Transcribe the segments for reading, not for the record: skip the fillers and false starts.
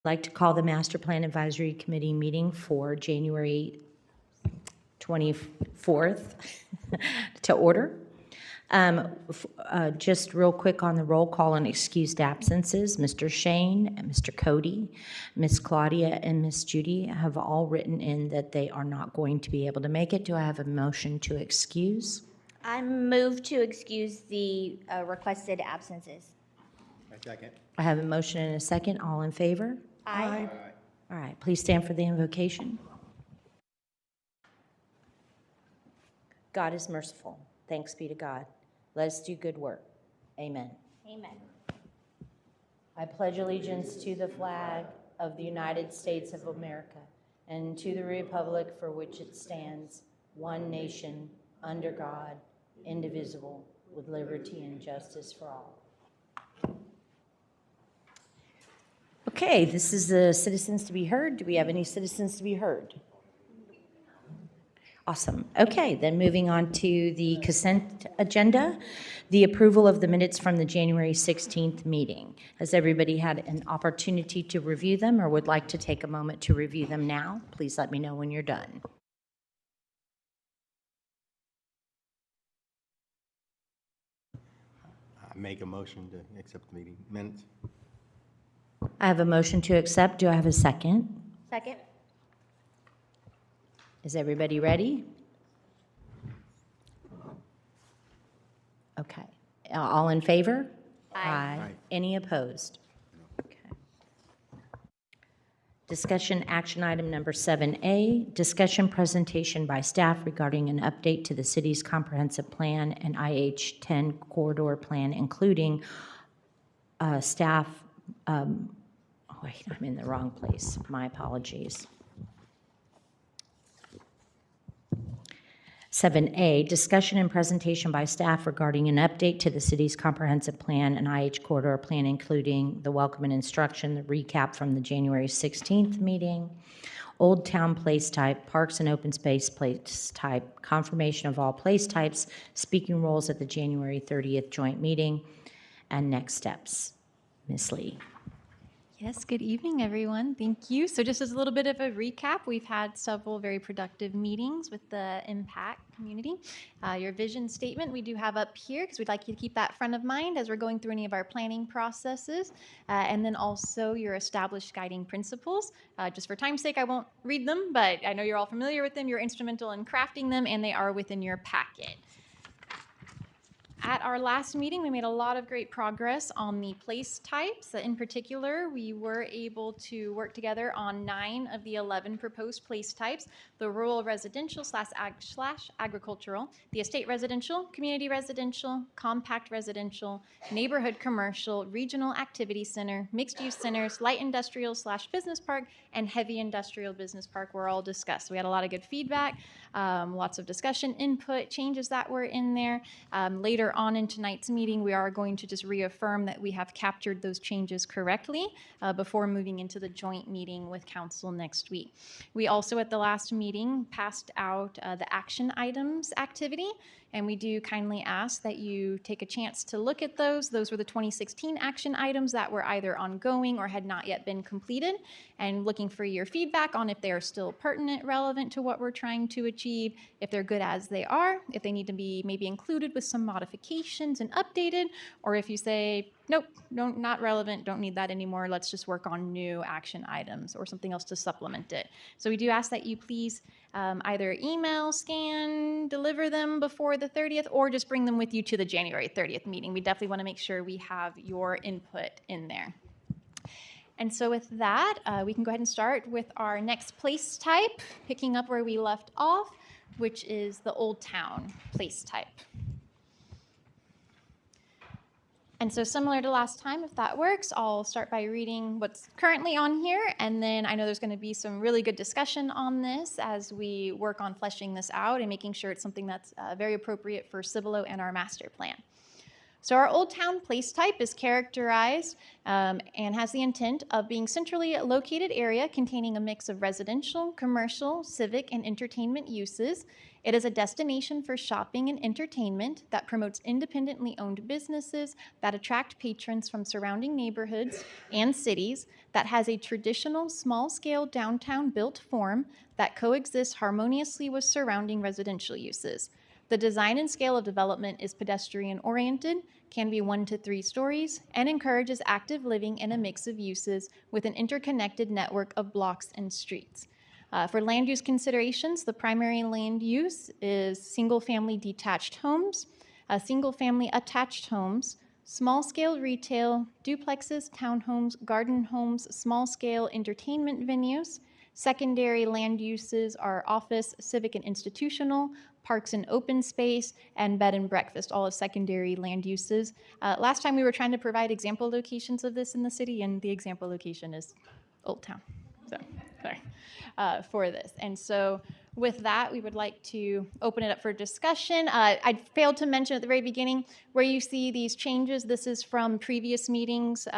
like to call the Master Plan Advisory Committee meeting for January 24th to order. Just real quick on the roll call and excused absences, Mr. Shane, Mr. Cody, Miss Claudia, and Miss Judy have all written in that they are not going to be able to make it. Do I have a motion to excuse? I move to excuse the requested absences. I second. I have a motion and a second. All in favor? Aye. All right, please stand for the invocation. God is merciful. Thanks be to God. Let us do good work. Amen. Amen. I pledge allegiance to the flag of the United States of America and to the republic for which it stands, one nation, under God, indivisible, with liberty and justice for all. Okay, this is the citizens to be heard. Do we have any citizens to be heard? Awesome. Okay, then moving on to the consent agenda, the approval of the minutes from the January 16th meeting. Has everybody had an opportunity to review them or would like to take a moment to review them now? Please let me know when you're done. I make a motion to accept the meeting minutes. I have a motion to accept. Do I have a second? Second. Is everybody ready? Okay. All in favor? Aye. Aye. Any opposed? Okay. Discussion action item number 7A, discussion presentation by staff regarding an update to the city's comprehensive plan and IH-10 corridor plan, including staff, wait, I'm in the wrong place. My apologies. 7A, discussion and presentation by staff regarding an update to the city's comprehensive plan and IH corridor plan, including the welcome and instruction, the recap from the January 16th meeting, Old Town place type, parks and open space place type, confirmation of all place types, speaking roles at the January 30th joint meeting, and next steps. Ms. Lee. Yes, good evening, everyone. Thank you. So just as a little bit of a recap, we've had several very productive meetings with the MPAC community. Your vision statement we do have up here because we'd like you to keep that front of mind as we're going through any of our planning processes. And then also your established guiding principles. Just for time's sake, I won't read them, but I know you're all familiar with them. You're instrumental in crafting them, and they are within your packet. At our last meeting, we made a lot of great progress on the place types. In particular, we were able to work together on 9 of the 11 proposed place types: the rural residential / agricultural, the estate residential, community residential, compact residential, neighborhood commercial, regional activity center, mixed-use centers, light industrial / business park, and heavy industrial business park were all discussed. We had a lot of good feedback, lots of discussion, input, changes that were in there. Later on in tonight's meeting, we are going to just reaffirm that we have captured those changes correctly before moving into the joint meeting with council next week. We also at the last meeting passed out the action items activity, and we do kindly ask that you take a chance to look at those. Those were the 2016 action items that were either ongoing or had not yet been completed, and looking for your feedback on if they are still pertinent, relevant to what we're trying to achieve, if they're good as they are, if they need to be maybe included with some modifications and updated, or if you say, nope, no, not relevant, don't need that anymore, let's just work on new action items or something else to supplement it. So we do ask that you please either email, scan, deliver them before the 30th, or just bring them with you to the January 30th meeting. We definitely want to make sure we have your input in there. And so with that, we can go ahead and start with our next place type, picking up where we left off, which is the Old Town place type. And so similar to last time, if that works, I'll start by reading what's currently on here, and then I know there's going to be some really good discussion on this as we work on fleshing this out and making sure it's something that's very appropriate for Cibolo and our master plan. So our Old Town place type is characterized and has the intent of being centrally located area containing a mix of residential, commercial, civic, and entertainment uses. It is a destination for shopping and entertainment that promotes independently owned businesses that attract patrons from surrounding neighborhoods and cities, that has a traditional small-scale downtown built form that coexists harmoniously with surrounding residential uses. The design and scale of development is pedestrian-oriented, can be 1 to 3 stories, and encourages active living in a mix of uses with an interconnected network of blocks and streets. For land use considerations, the primary land use is single-family detached homes, single-family attached homes, small-scale retail, duplexes, townhomes, garden homes, small-scale entertainment venues. Secondary land uses are office, civic and institutional, parks and open space, and bed and breakfast, all as secondary land uses. Last time we were trying to provide example locations of this in the city, and the example location is Old Town. So, sorry for this. And so with that, we would like to open it up for discussion. I failed to mention at the very beginning where you see these changes. This is from previous meetings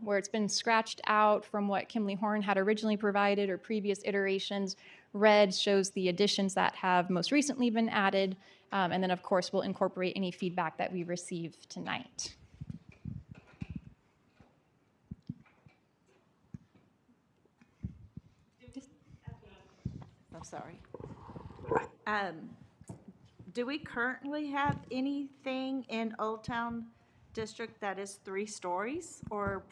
where it's been scratched out from what Kimley Horn had originally provided or previous iterations. Red shows the additions that have most recently been added. And then, of course, we'll incorporate any feedback that we receive tonight. I'm sorry. Do we currently have anything in Old Town District that is 3 stories or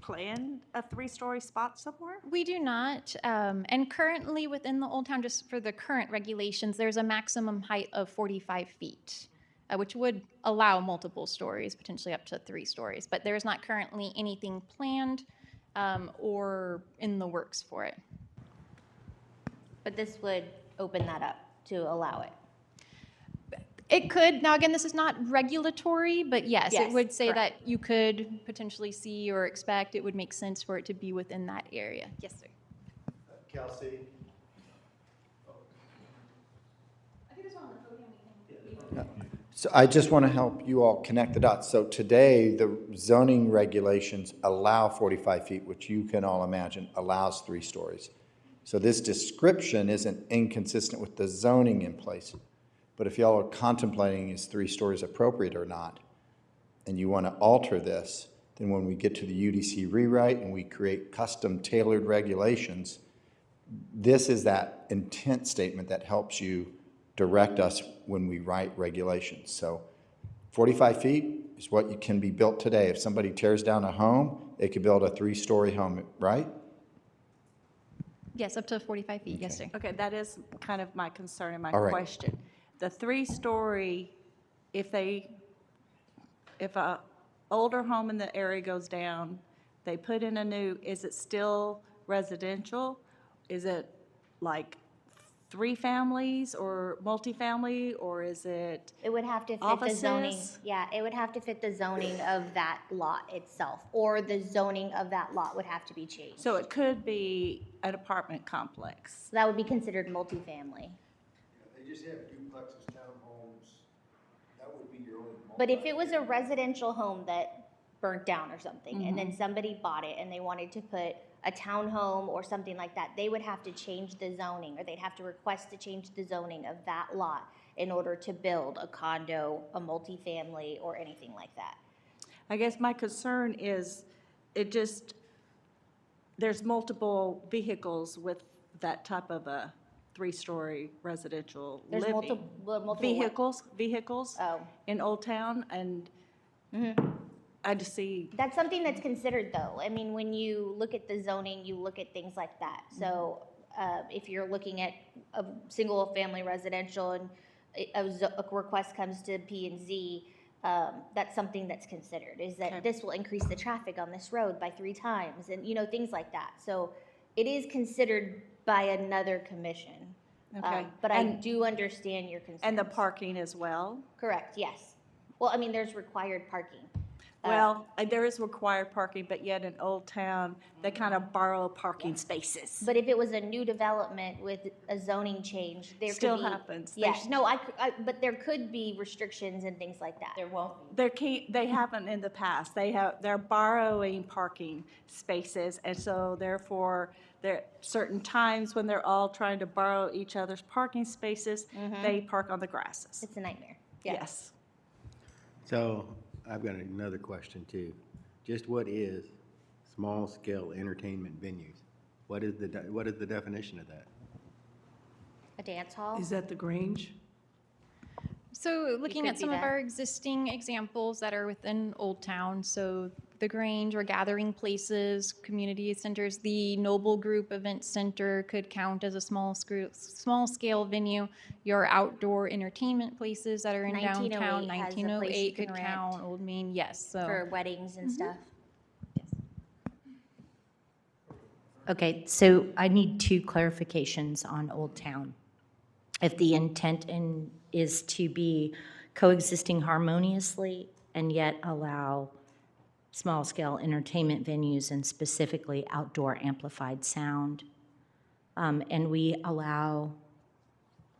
plan a 3-story spot somewhere? We do not. And currently within the Old Town, just for the current regulations, there's a maximum height of 45 feet, which would allow multiple stories, potentially up to 3 stories. But there is not currently anything planned or in the works for it. But this would open that up to allow it. It could. Now, again, this is not regulatory, but yes, it Yes, would say correct. that you could potentially see or expect it would make sense for it to be within that area. Yes, sir. Kelsey? So I just want to help you all connect the dots. So today, the zoning regulations allow 45 feet, which you can all imagine allows 3 stories. So this description isn't inconsistent with the zoning in place. But if y'all are contemplating is 3 stories appropriate or not, and you want to alter this, then when we get to the UDC rewrite and we create custom tailored regulations, this is that intent statement that helps you direct us when we write regulations. So 45 feet is what can be built today. If somebody tears down a home, they could build a 3-story home, right? Yes, up to 45 feet. Yes, sir. Okay, that is kind of my concern and my All right. question. The 3-story, if a older home in the area goes down, they put in a new, is it still residential? Is it like 3 families or multifamily, or is it It would have to fit the zoning. offices? Yeah, it would have to fit the zoning of that lot itself, or the zoning of that lot would have to be changed. So it could be an apartment complex. So that would be considered multifamily. They just have duplexes, townhomes, that would be your only. But if it was a residential home that burnt down or something, and then somebody bought it and they wanted to put a townhome or something like that, they would have to change the zoning, or they'd have to request to change the zoning of that lot in order to build a condo, a multifamily, or anything like that. I guess my concern is there's multiple vehicles with that type of a 3-story residential There's living. multiple Vehicles Oh. in Old Town, and I just see, That's something that's considered, though. I mean, when you look at the zoning, you look at things like that. So if you're looking at a single-family residential and a request comes to P and Z, that's something that's considered, is that Okay. this will increase the traffic on this road by 3 times, and, things like that. So it is considered by another commission. Okay. But I And- do understand your concerns. and the parking as well. Correct, yes. Well, I mean, there's required parking. Well, there is required parking, but yet in Old Town, they kind of borrow parking spaces. But if it was a new development with a zoning change, there could be. Still happens. Yes, no, but there could be restrictions and things like that. There won't be. They haven't in the past. They're borrowing parking spaces, and so therefore, there are certain times when they're all trying to borrow each other's parking spaces, they park on the grasses. It's a nightmare. Yeah. Yes. So I've got another question too. Just what is small-scale entertainment venues? What is the definition of that? A dance hall? Is that the Grange? So looking could at be some of that. our existing examples that are within Old Town, so the Grange or gathering places, community centers, the Noble Group Event Center could count as a small scale venue. Your outdoor entertainment places that are in 1908 downtown, has a place you 1908 can could rent count, Old Main, yes, so. For weddings and stuff. Okay, so I need two clarifications on Old Town. If the intent is to be coexisting harmoniously and yet allow small-scale entertainment venues and specifically outdoor amplified sound, and we allow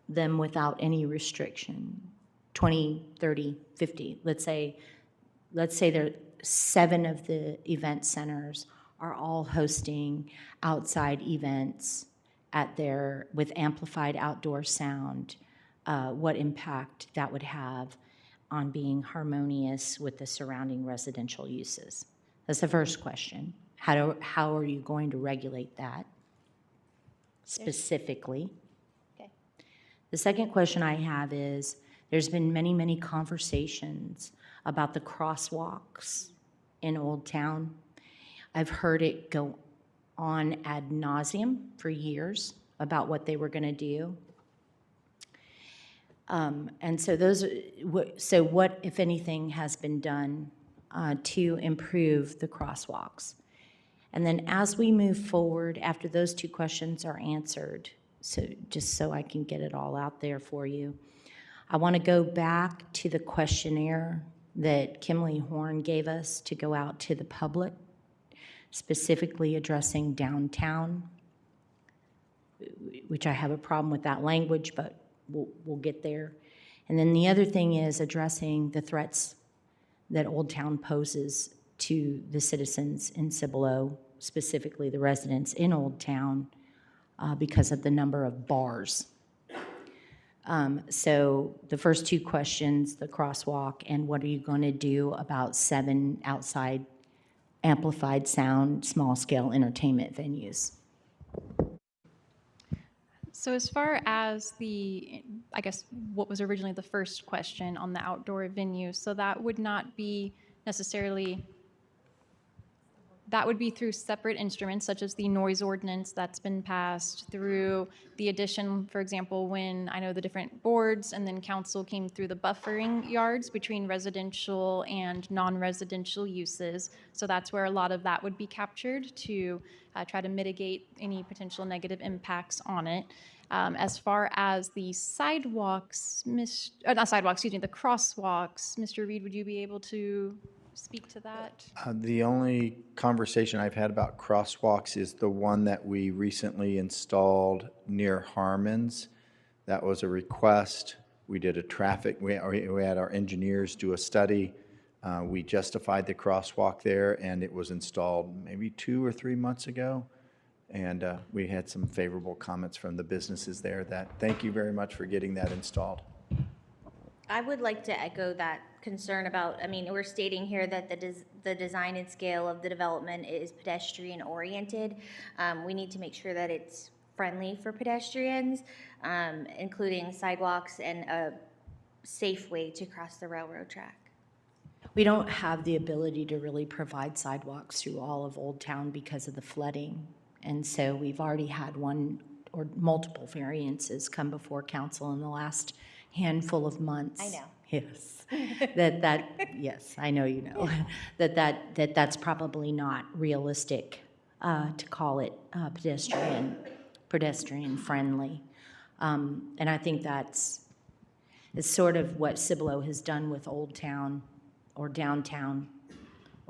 them without any restriction, 20, 30, 50, let's say there 7 of the event centers are all hosting outside events with amplified outdoor sound, what impact that would have on being harmonious with the surrounding residential uses? That's the first question. How are you going to regulate that specifically? Okay. The second question I have is, there's been many, many conversations about the crosswalks in Old Town. I've heard it go on ad nauseum for years about what they were going to do. And so what, if anything, has been done to improve the crosswalks? And then as we move forward, after those 2 questions are answered, so just so I can get it all out there for you, I want to go back to the questionnaire that Kimberly Horn gave us to go out to the public, specifically addressing downtown, which I have a problem with that language, but we'll get there. And then the other thing is addressing the threats that Old Town poses to the citizens in Cibolo, specifically the residents in Old Town, because of the number of bars. So the first 2 questions, the crosswalk, and what are you going to do about 7 outside amplified sound, small-scale entertainment venues? So as far as I guess, what was originally the first question on the outdoor venue, so that would not be necessarily, that would be through separate instruments such as the noise ordinance that's been passed, through the addition, for example, when I know the different boards and then council came through the buffering yards between residential and non-residential uses. So that's where a lot of that would be captured to try to mitigate any potential negative impacts on it. As far as the sidewalks, the crosswalks, Mr. Reed, would you be able to speak to that? The only conversation I've had about crosswalks is the one that we recently installed near Harmon's. That was a request. We did we had our engineers do a study. We justified the crosswalk there, and it was installed maybe 2 or 3 months ago. And we had some favorable comments from the businesses there that, thank you very much for getting that installed. I would like to echo that concern about, I mean, we're stating here that the design and scale of the development is pedestrian oriented. We need to make sure that it's friendly for pedestrians, including sidewalks and a safe way to cross the railroad track. We don't have the ability to really provide sidewalks through all of Old Town because of the flooding. And so we've already had one or multiple variances come before council in the last handful of months. I know. Yes. Yes, I know you know. That's probably not realistic to call it pedestrian friendly. And I think it's sort of what Cibolo has done with Old Town or downtown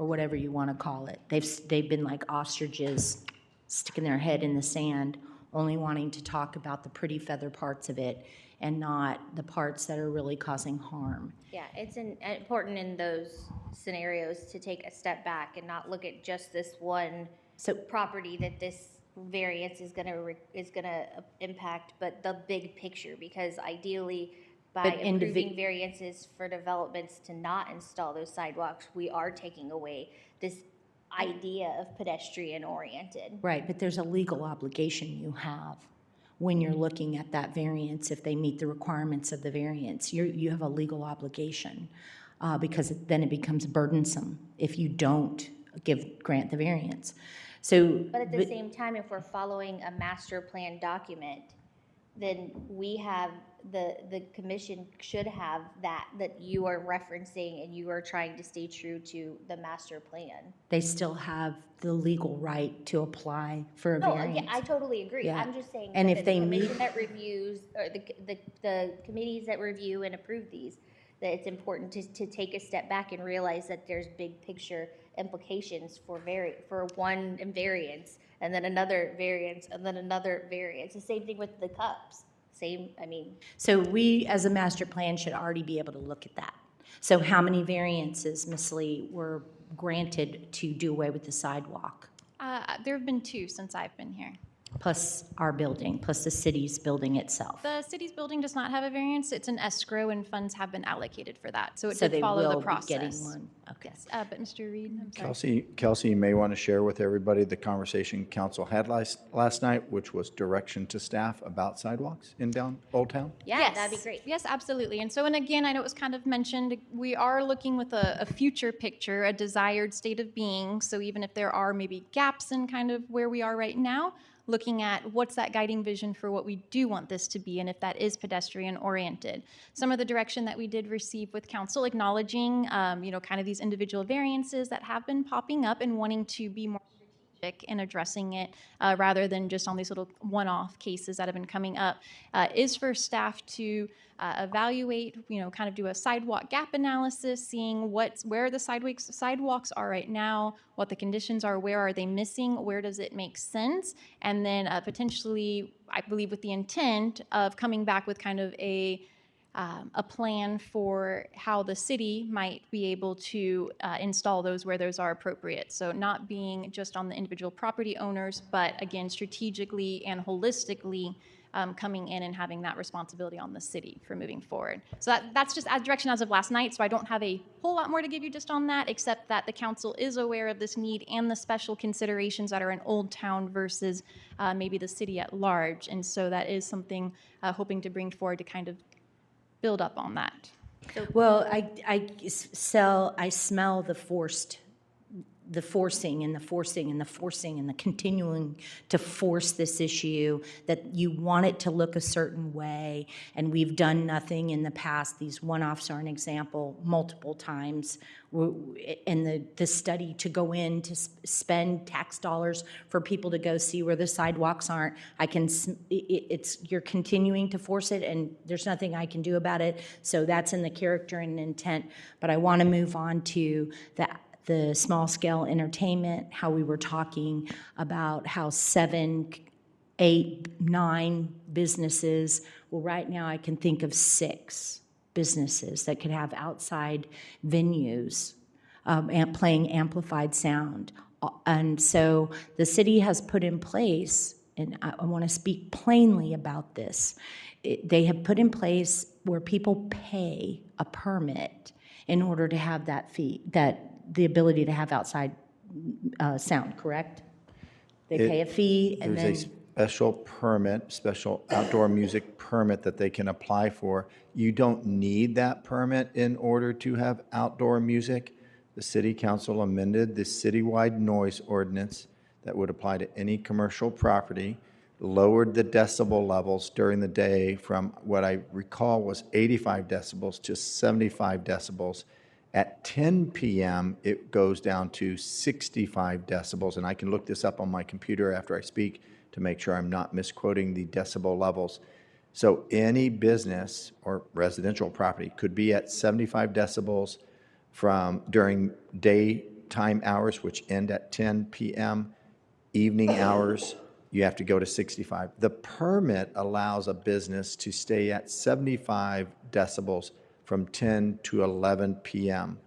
or whatever you want to call it. They've been like ostriches sticking their head in the sand, only wanting to talk about the pretty feather parts of it and not the parts that are really causing harm. Yeah, it's important in those scenarios to take a step back and not look at just this one So- property that this variance is gonna impact, but the big picture, because ideally, by But approving variances for developments to not install those sidewalks, we are taking away this idea of pedestrian oriented. Right, but there's a legal obligation you have when you're looking at that variance, if they meet the requirements of the variance. You have a legal obligation, because then it becomes burdensome if you don't grant the variance. So. But at the same time, if we're following a master plan document, then we have, the commission should have that you are referencing, and you are trying to stay true to the master plan. They still have the legal right to apply for a No, variance. yeah, I totally agree. Yeah. I'm just saying And that if the they commission meet- that reviews, or the committees that review and approve these, that it's important to take a step back and realize that there's big picture implications for one variance, and then another variance, and then another variance. The same thing with the cups. So we, as a master plan, should already be able to look at that. So how many variances, Ms. Lee, were granted to do away with the sidewalk? There have been 2 since I've been here. Plus our building, plus the city's building itself. The city's building does not have a variance. It's an escrow, and funds have been allocated for that. So it So did they follow the will be process. getting one. Okay. But Mr. Reed, I'm sorry. Kelsey, you may want to share with everybody the conversation council had last night, which was direction to staff about sidewalks in Old Town. Yeah, Yes. that'd be great. Yes, absolutely. And so, and again, I know it was kind of mentioned, we are looking with a future picture, a desired state of being. So even if there are maybe gaps in kind of where we are right now, looking at what's that guiding vision for what we do want this to be, and if that is pedestrian oriented. Some of the direction that we did receive with council, acknowledging, kind of these individual variances that have been popping up and wanting to be more strategic in addressing it, rather than just on these little one-off cases that have been coming up, is for staff to evaluate, kind of do a sidewalk gap analysis, seeing where the sidewalks are right now, what the conditions are, where are they missing, where does it make sense, and then potentially, I believe with the intent of coming back with kind of a plan for how the city might be able to install those where those are appropriate. So not being just on the individual property owners, but again, strategically and holistically coming in and having that responsibility on the city for moving forward. So that's just a direction as of last night, so I don't have a whole lot more to give you just on that, except that the council is aware of this need and the special considerations that are in Old Town versus maybe the city at large. And so that is something hoping to bring forward to kind of build up on that. Well, I smell the forcing and the continuing to force this issue, that you want it to look a certain way, and we've done nothing in the past. These one-offs are an example multiple times, and the study to go in to spend tax dollars for people to go see where the sidewalks aren't. You're continuing to force it, and there's nothing I can do about it, so that's in the character and intent. But I want to move on to the small-scale entertainment, how we were talking about how 7, 8, 9 businesses, well, right now I can think of 6 businesses that could have outside venues playing amplified sound. And so the city has put in place, and I want to speak plainly about this, they have put in place where people pay a permit in order to have the ability to have outside sound, correct? They pay a fee, and then... There's a special permit, special outdoor music permit that they can apply for. You don't need that permit in order to have outdoor music. The city council amended the citywide noise ordinance that would apply to any commercial property, lowered the decibel levels during the day from what I recall was 85 decibels to 75 decibels. At 10 p.m., it goes down to 65 decibels, and I can look this up on my computer after I speak to make sure I'm not misquoting the decibel levels. So any business or residential property could be at 75 decibels during daytime daytime hours, which end at 10 p.m., evening hours, you have to go to 65. The permit allows a business to stay at 75 decibels from 10 to 11 p.m.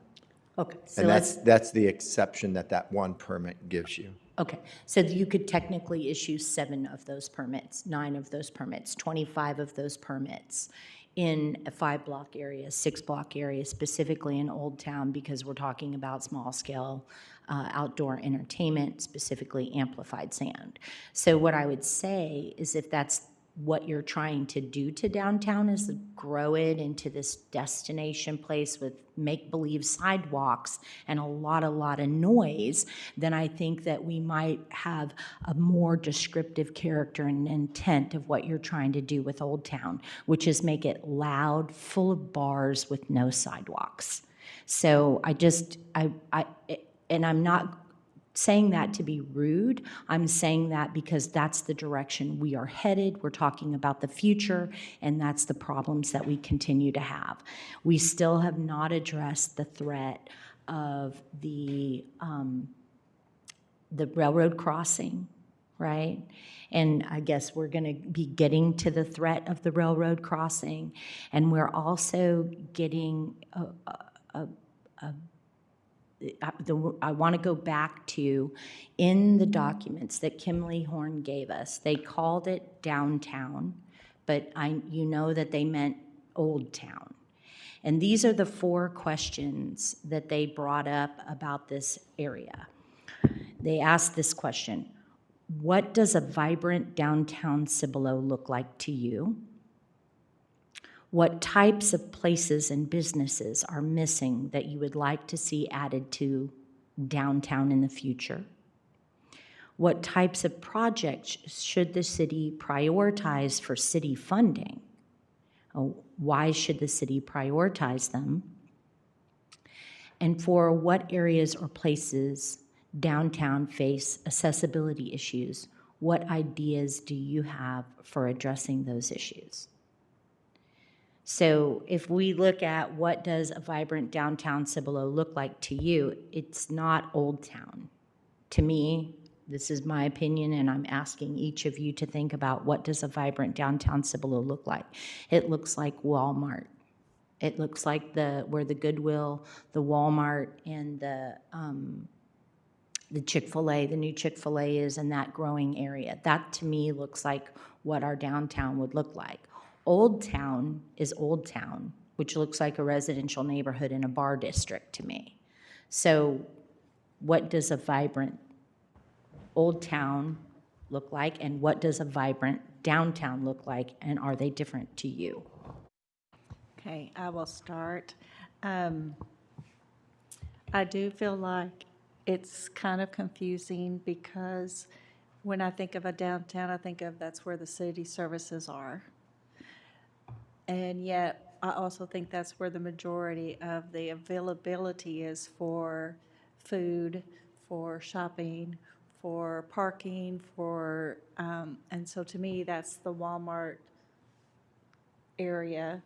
Okay, so And let's, that's the exception that one permit gives you. okay, so you could technically issue 7 of those permits, 9 of those permits, 25 of those permits in a 5-block area, 6-block area, specifically in Old Town, because we're talking about small-scale outdoor entertainment, specifically amplified sound. So what I would say is if that's what you're trying to do to downtown is grow it into this destination place with make-believe sidewalks and a lot of noise, then I think that we might have a more descriptive character and intent of what you're trying to do with Old Town, which is make it loud, full of bars with no sidewalks. So and I'm not saying that to be rude. I'm saying that because that's the direction we are headed. We're talking about the future, and that's the problems that we continue to have. We still have not addressed the threat of the railroad crossing, right? And I guess we're going to be getting to the threat of the railroad crossing, and we're also getting I want to go back to, in the documents that Kimley Horn gave us, they called it downtown, but you know that they meant Old Town. And these are the 4 questions that they brought up about this area. They asked this question: what does a vibrant downtown Cibolo look like to you? What types of places and businesses are missing that you would like to see added to downtown in the future? What types of projects should the city prioritize for city funding? Why should the city prioritize them? And for what areas or places downtown face accessibility issues? What ideas do you have for addressing those issues? So if we look at what does a vibrant downtown Cibolo look like to you, it's not Old Town. To me, this is my opinion, and I'm asking each of you to think about what does a vibrant downtown Cibolo look like. It looks like Walmart. It looks like where the Goodwill, the Walmart, and the Chick-fil-A, the new Chick-fil-A is in that growing area. That to me looks like what our downtown would look like. Old Town is Old Town, which looks like a residential neighborhood in a bar district to me. So what does a vibrant Old Town look like, and what does a vibrant downtown look like, and are they different to you? Okay, I will start. I do feel like it's kind of confusing because when I think of a downtown, I think of that's where the city services are. And yet, I also think that's where the majority of the availability is for food, for shopping, for parking, and so to me, that's the Walmart area.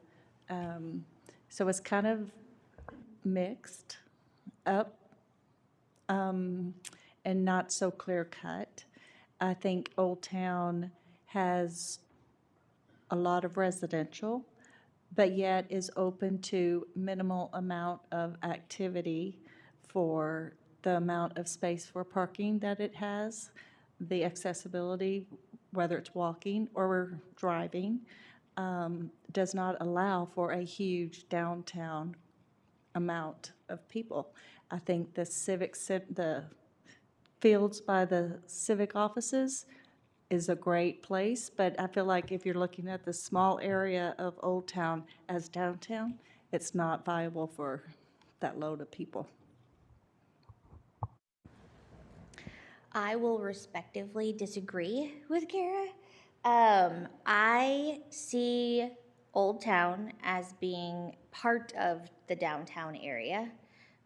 So it's kind of mixed up and not so clear cut. I think Old Town has a lot of residential, but yet is open to minimal amount of activity for the amount of space for parking that it has, the accessibility, whether it's walking or driving, does not allow for a huge downtown amount of people. I think the fields by the civic offices is a great place, but I feel like if you're looking at the small area of Old Town as downtown, it's not viable for that load of people. I will respectively disagree with Kara. I see Old Town as being part of the downtown area.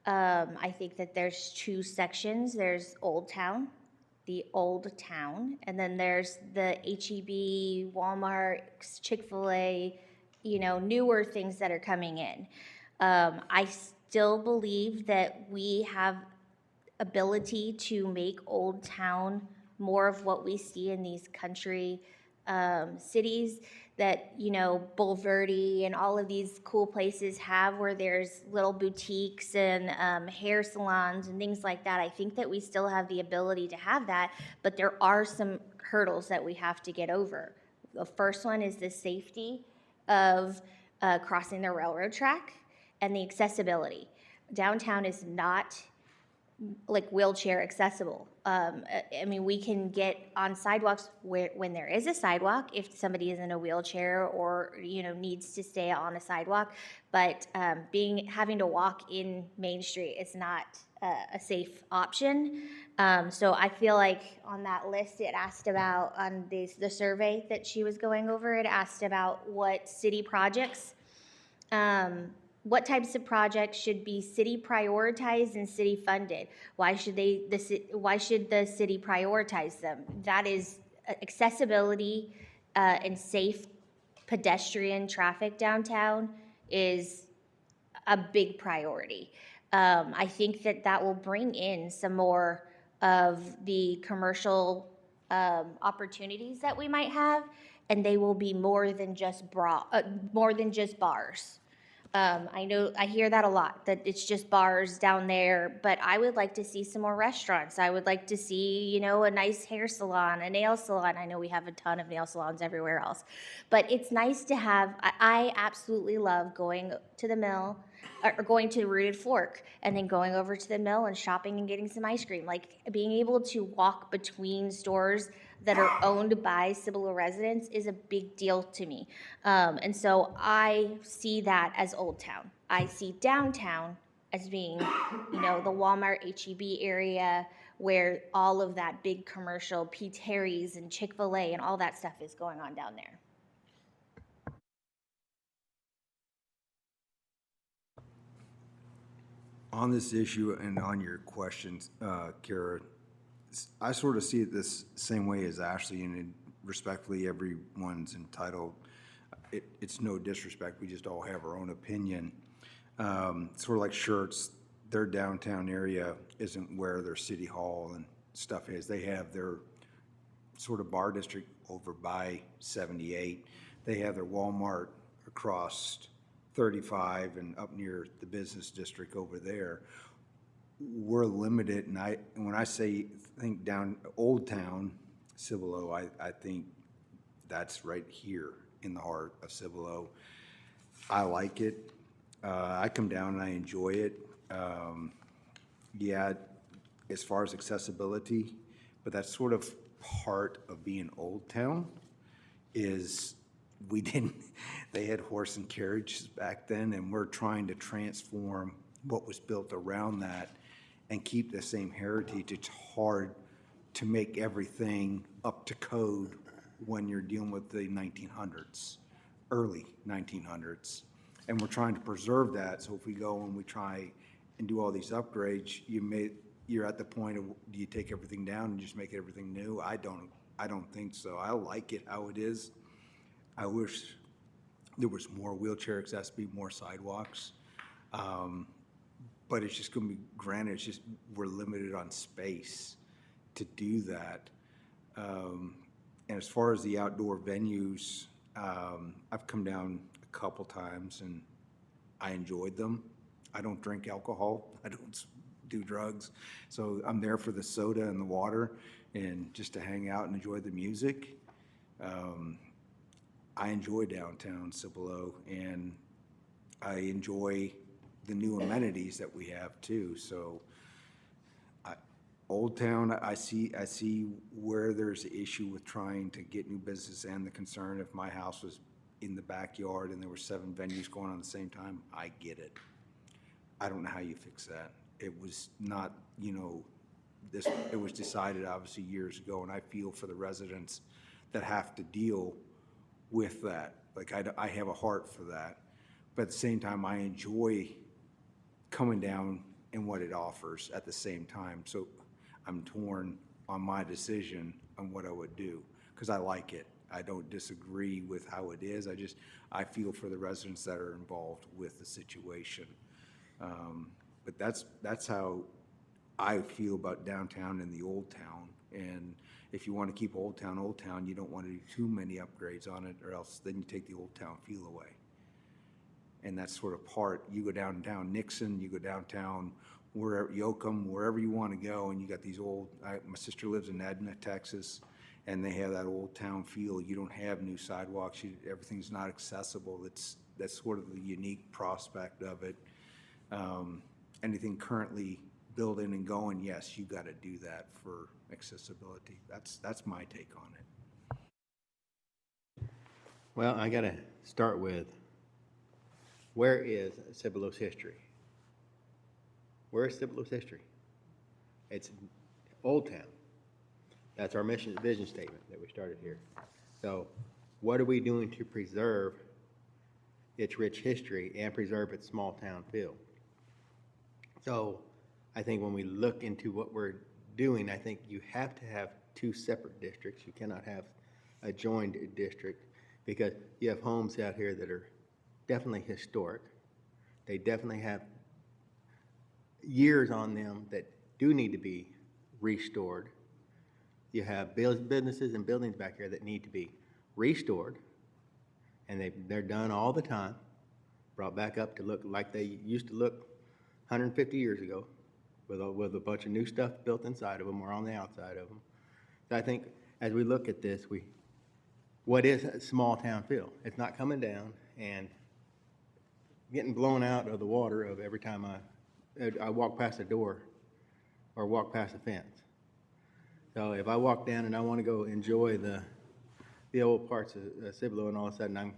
I think that there's 2 sections. There's Old Town, the Old Town, and then there's the H-E-B, Walmart, Chick-fil-A, newer things that are coming in. I still believe that we have ability to make Old Town more of what we see in these country cities that, you know, Bulverde and all of these cool places have, where there's little boutiques and hair salons and things like that. I think that we still have the ability to have that, but there are some hurdles that we have to get over. The first one is the safety of crossing the railroad track and the accessibility. Downtown is not like wheelchair accessible. I mean, we can get on sidewalks when there is a sidewalk, if somebody is in a wheelchair or, you know, needs to stay on a sidewalk, but having to walk in Main Street is not a safe option. So I feel like on that list, it asked about, on the survey that she was going over, it asked about what city projects, what types of projects should be city prioritized and city funded? Why should the city prioritize them? That is accessibility and safe pedestrian traffic downtown is a big priority. I think that will bring in some more of the commercial opportunities that we might have, and they will be more than just bars. I hear that a lot, that it's just bars down there, but I would like to see some more restaurants. I would like to see, you know, a nice hair salon, a nail salon. I know we have a ton of nail salons everywhere else, but it's nice to have, I absolutely love going to the mill, or going to Rooted Fork, and then going over to the mill and shopping and getting some ice cream. Like, being able to walk between stores that are owned by Cibolo residents is a big deal to me. And so I see that as Old Town. I see downtown as being, you know, the Walmart, H-E-B area, where all of that big commercial, P. Terry's and Chick-fil-A and all that stuff is going on down there. On this issue and on your questions, Kara, I sort of see it this same way as Ashley, and respectfully, everyone's entitled. It's no disrespect, we just all have our own opinion. Sort of like Shirts, their downtown area isn't where their city hall and stuff is. They have their sort of bar district over by 78. They have their Walmart across 35 and up near the business district over there. We're limited, and when I think down Old Town, Cibolo, I think that's right here in the heart of Cibolo. I like it. I come down and I enjoy it. Yeah, as far as accessibility, but that's sort of part of being Old Town is they had horse and carriages back then, and we're trying to transform what was built around that and keep the same heritage. It's hard to make everything up to code when you're dealing with the 1900s, early 1900s. And we're trying to preserve that, so if we go and we try and do all these upgrades, you're at the point of, do you take everything down and just make everything new? I don't think so. I like it how it is. I wish there was more wheelchair accessibility, more sidewalks. But it's just going to be, granted, it's just we're limited on space to do that. And as far as the outdoor venues, I've come down a couple times and I enjoyed them. I don't drink alcohol. I don't do drugs. So I'm there for the soda and the water and just to hang out and enjoy the music. I enjoy downtown Cibolo, and I enjoy the new amenities that we have too. So Old Town, I see where there's an issue with trying to get new business, and the concern if my house was in the backyard and there were 7 venues going on at the same time, I get it. I don't know how you fix that. It was not, it was decided obviously years ago, and I feel for the residents that have to deal with that. Like, I have a heart for that, but at the same time, I enjoy coming down and what it offers at the same time. So I'm torn on my decision on what I would do, because I like it. I don't disagree with how it is. I feel for the residents that are involved with the situation. But that's how I feel about downtown and the old town. And if you want to keep old town, you don't want to do too many upgrades on it, or else then you take the old town feel away. And that's sort of part, you go downtown Nixon, you go downtown wherever, Yoakum, wherever you want to go, and you got these old, my sister lives in Edna, Texas, and they have that old town feel. You don't have new sidewalks, everything's not accessible. That's sort of the unique prospect of it. Anything currently building and going, yes, you got to do that for accessibility. That's my take on it. Well, I got to start with, where is Cibolo's history? Where is Cibolo's history? It's Old Town. That's our mission, vision statement that we started here. So what are we doing to preserve its rich history and preserve its small town feel? So I think when we look into what we're doing, I think you have to have two separate districts. You cannot have a joined district, because you have homes out here that are definitely historic. They definitely have years on them that do need to be restored. You have businesses and buildings back here that need to be restored, and they're done all the time, brought back up to look like they used to look 150 years ago, with a bunch of new stuff built inside of them or on the outside of them. So I think as we look at this, what is a small town feel? It's not coming down and getting blown out of the water of every time I walk past a door or walk past a fence. So if I walk down and I want to go enjoy the old parts of Cibolo, and all of a sudden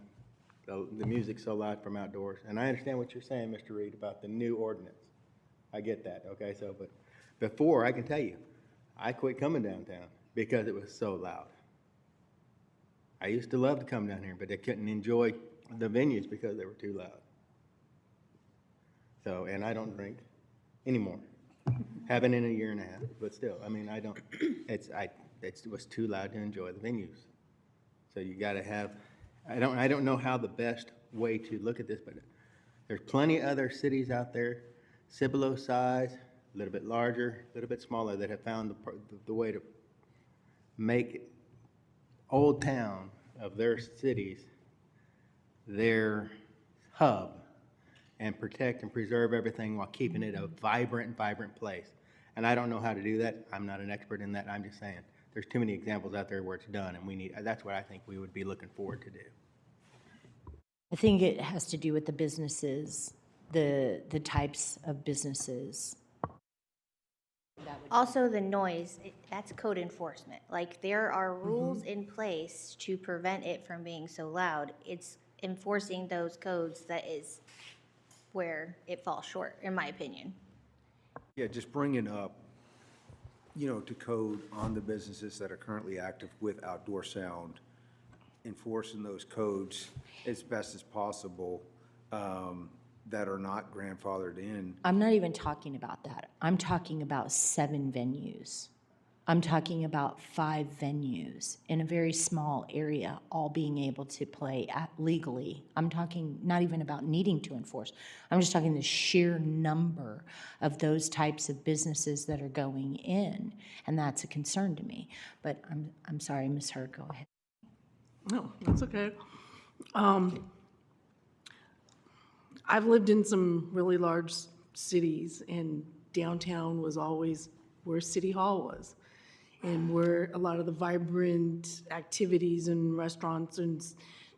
the music's so loud from outdoors, and I understand what you're saying, Mr. Reed, about the new ordinance. I get that, okay? So, but before, I can tell you, I quit coming downtown because it was so loud. I used to love to come down here, but I couldn't enjoy the venues because they were too loud. So, and I don't drink anymore. Haven't in a year and a half, but still, I mean, it was too loud to enjoy the venues. So you got to have, I don't know how the best way to look at this, but there's plenty of other cities out there, Cibolo size, a little bit larger, a little bit smaller, that have found the way to make Old Town of their cities their hub, and protect and preserve everything while keeping it a vibrant place. And I don't know how to do that. I'm not an expert in that. I'm just saying there's too many examples out there where it's done, and that's what I think we would be looking forward to do. I think it has to do with the businesses, the types of businesses. Also, the noise, that's code enforcement. Like, there are rules in place to prevent it from being so loud. It's enforcing those codes that is where it falls short, in my opinion. Yeah, just bringing up, to code on the businesses that are currently active with outdoor sound, enforcing those codes as best as possible, that are not grandfathered in. I'm not even talking about that. I'm talking about 7 venues. I'm talking about 5 venues in a very small area, all being able to play legally. I'm talking not even about needing to enforce. I'm just talking the sheer number of those types of businesses that are going in, and that's a concern to me. But I'm sorry, Ms. Hurd, go ahead. No, that's okay. I've lived in some really large cities, and downtown was always where City Hall was, and where a lot of the vibrant activities and restaurants and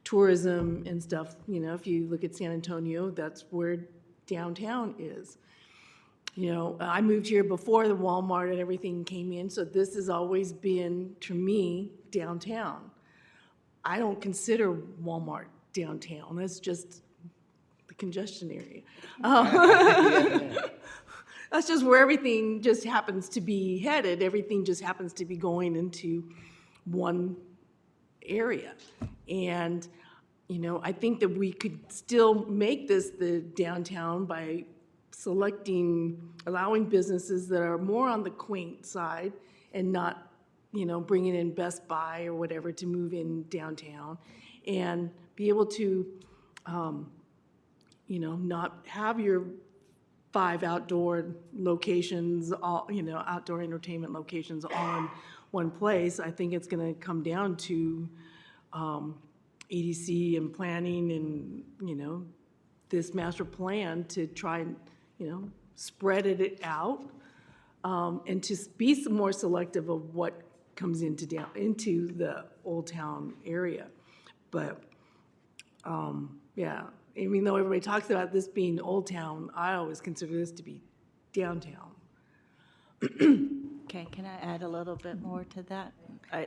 tourism and stuff, if you look at San Antonio, that's where downtown is. I moved here before the Walmart and everything came in, so this has always been, to me, downtown. I don't consider Walmart downtown. That's just the congestion area. That's just where everything just happens to be headed. Everything just happens to be going into one area. And, I think that we could still make this the downtown by allowing businesses that are more on the quaint side and not, bringing in Best Buy or whatever to move in downtown, and be able to, not have your 5 outdoor locations, all, outdoor entertainment locations all in one place. I think it's gonna come down to EDC and planning and, this master plan to try and, spread it out, and to be some more selective of what comes into the Old Town area. But, yeah, even though everybody talks about this being Old Town, I always consider this to be downtown. Okay, can I add a little bit more to that?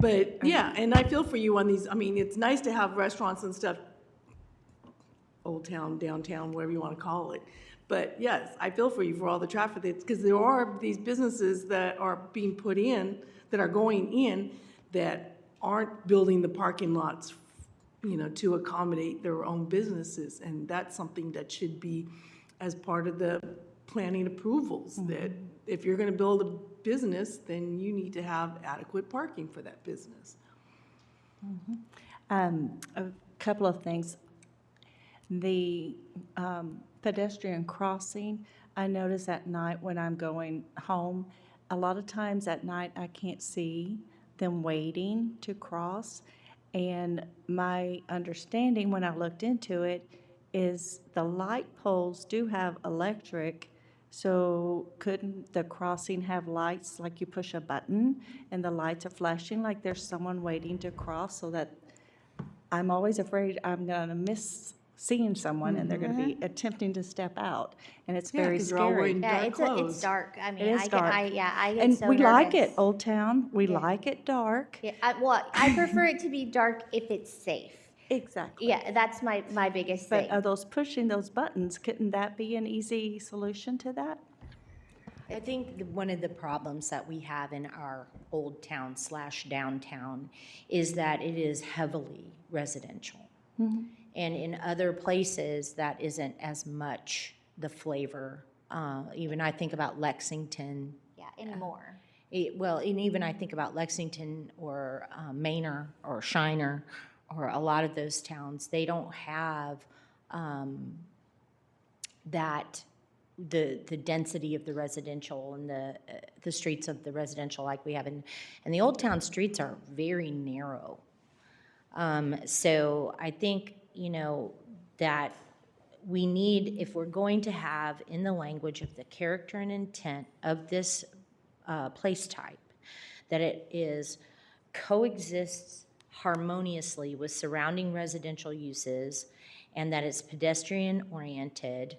But, yeah, and I feel for you on these, it's nice to have restaurants and stuff, Old Town, downtown, whatever you want to call it. But yes, I feel for you for all the traffic that's, because there are these businesses that are being put in, that are going in, that aren't building the parking lots, to accommodate their own businesses. And that's something that should be as part of the planning approvals, that if you're going to build a business, then you need to have adequate parking for that business. A couple of things. The pedestrian crossing, I notice at night when I'm going home, a lot of times at night I can't see them waiting to cross. And my understanding when I looked into it is the light poles do have electric, so couldn't the crossing have lights like you push a button and the lights are flashing like there's someone waiting to cross, so that I'm always afraid I'm gonna miss seeing someone and they're gonna be attempting to step out, and it's Yeah, very 'cause they're all scary. wearing Yeah, dark it's clothes. dark. I mean, It is dark. I get And so we like it, nervous. Old Town, we Yeah. like it dark. Yeah, I prefer it to be dark if it's safe. Exactly. Yeah, that's my biggest But thing. are those pushing those buttons, couldn't that be an easy solution to that? I think one of the problems that we have in our Old Town / downtown is that it is heavily residential. And in other places, that isn't as much the flavor. Even I think about Lexington. Yeah, anymore. And even I think about Lexington or Manor or Shiner or a lot of those towns, they don't have that the density of the residential and the streets of the residential like we have and the Old Town streets are very narrow. So I think that we need, if we're going to have in the language of the character and intent of this place type, that it is coexists harmoniously with surrounding residential uses and that it's pedestrian oriented,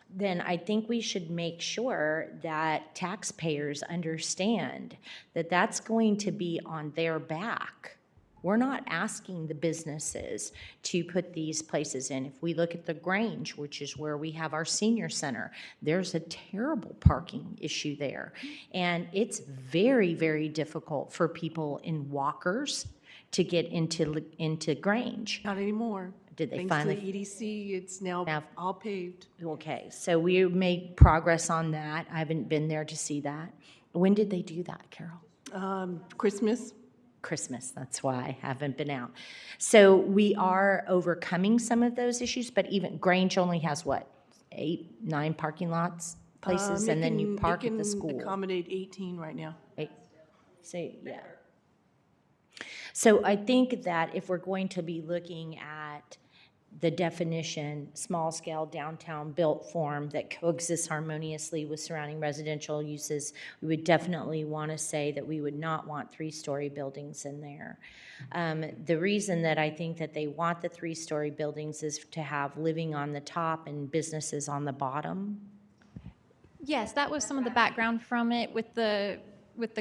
then I think we should make sure that taxpayers understand that that's going to be on their back. We're not asking the businesses to put these places in. If we look at the Grange, which is where we have our senior center, there's a terrible parking issue there. And it's very, very difficult for people in walkers to get into Grange. Not anymore. Did they Thanks finally- to the EDC, it's now all paved. Okay, so we made progress on that. I haven't been there to see that. When did they do that, Carol? Christmas. Christmas, that's why I haven't been out. So we are overcoming some of those issues, but even Grange only has what, 8, 9 parking lots, places, and then you park at the school. It can accommodate 18 right now. So, yeah. So I think that if we're going to be looking at the definition, small-scale downtown built form that coexists harmoniously with surrounding residential uses, we would definitely want to say that we would not want 3-story buildings in there. The reason that I think that they want the 3-story buildings is to have living on the top and businesses on the bottom. Yes, that was some of the background from it with the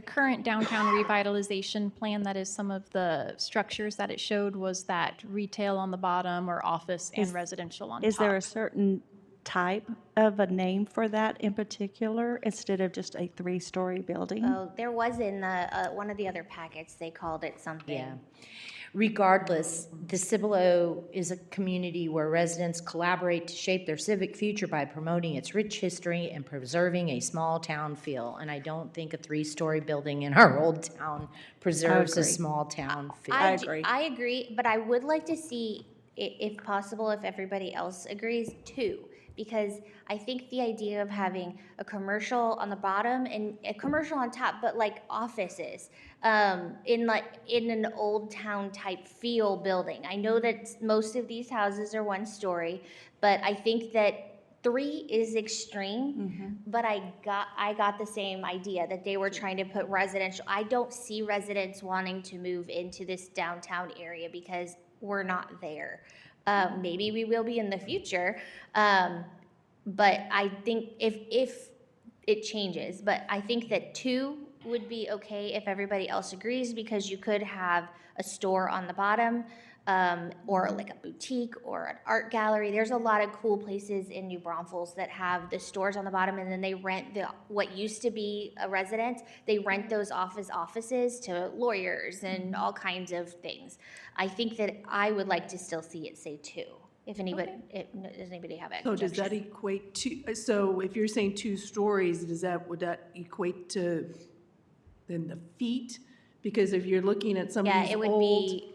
current downtown revitalization plan. That is some of the structures that it showed was that retail on the bottom or office and residential on top. Is there a certain type of a name for that in particular instead of just a 3-story building? Oh, there was in the one of the other packets, they called it something. Yeah. Regardless, the Cibolo is a community where residents collaborate to shape their civic future by promoting its rich history and preserving a small town feel. And I don't think a 3-story building in our old town preserves a agree. small town feel. I agree. I agree, but I would like to see, if possible, if everybody else agrees, 2. because I think the idea of having a commercial on the bottom and a commercial on top, but like offices, in an old town type feel building. I know that most of these houses are 1 story, but I think that 3 is extreme, but I got the same idea that they were trying to put residential. I don't see residents wanting to move into this downtown area because we're not there. Maybe we will be in the future, but I think if it changes, but I think that 2 would be okay if everybody else agrees, because you could have a store on the bottom, or like a boutique or an art gallery. There's a lot of cool places in New Braunfels that have the stores on the bottom, and then they rent what used to be a residence. They rent those offices to lawyers and all kinds of things. I think that I would like to still see it say 2. If anybody, does anybody have So does that objections? equate to, so if you're saying 2 stories, would that equate to then the feet? Because if you're looking at some of Yeah, these it would old, be,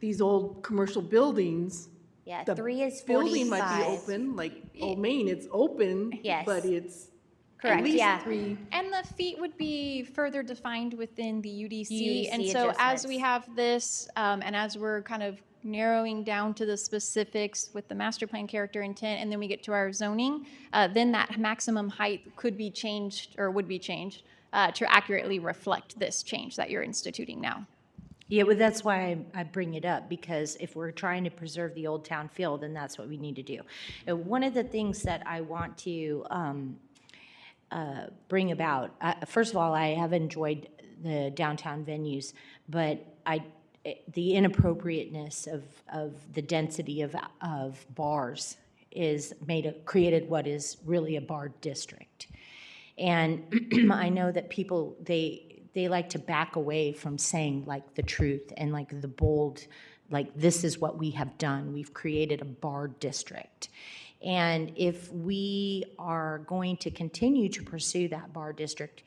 these old commercial buildings, yeah, the 3 is 45. building might be open, like Old Main, it's open, Yes. but it's Correct, at least yeah. 3. And the feet would be further defined within the UDC. UDC And so as we adjustments. have this, and as we're kind of narrowing down to the specifics with the master plan character intent, and then we get to our zoning, then that maximum height could be changed, or would be changed, to accurately reflect this change that you're instituting now. Yeah, well, that's why I bring it up, because if we're trying to preserve the old town feel, then that's what we need to do. One of the things that I want to bring about, first of all, I have enjoyed the downtown venues, but the inappropriateness of the density of bars created what is really a bar district. And I know that people, they like to back away from saying like the truth and like the bold, like this is what we have done. We've created a bar district. And if we are going to continue to pursue that bar district,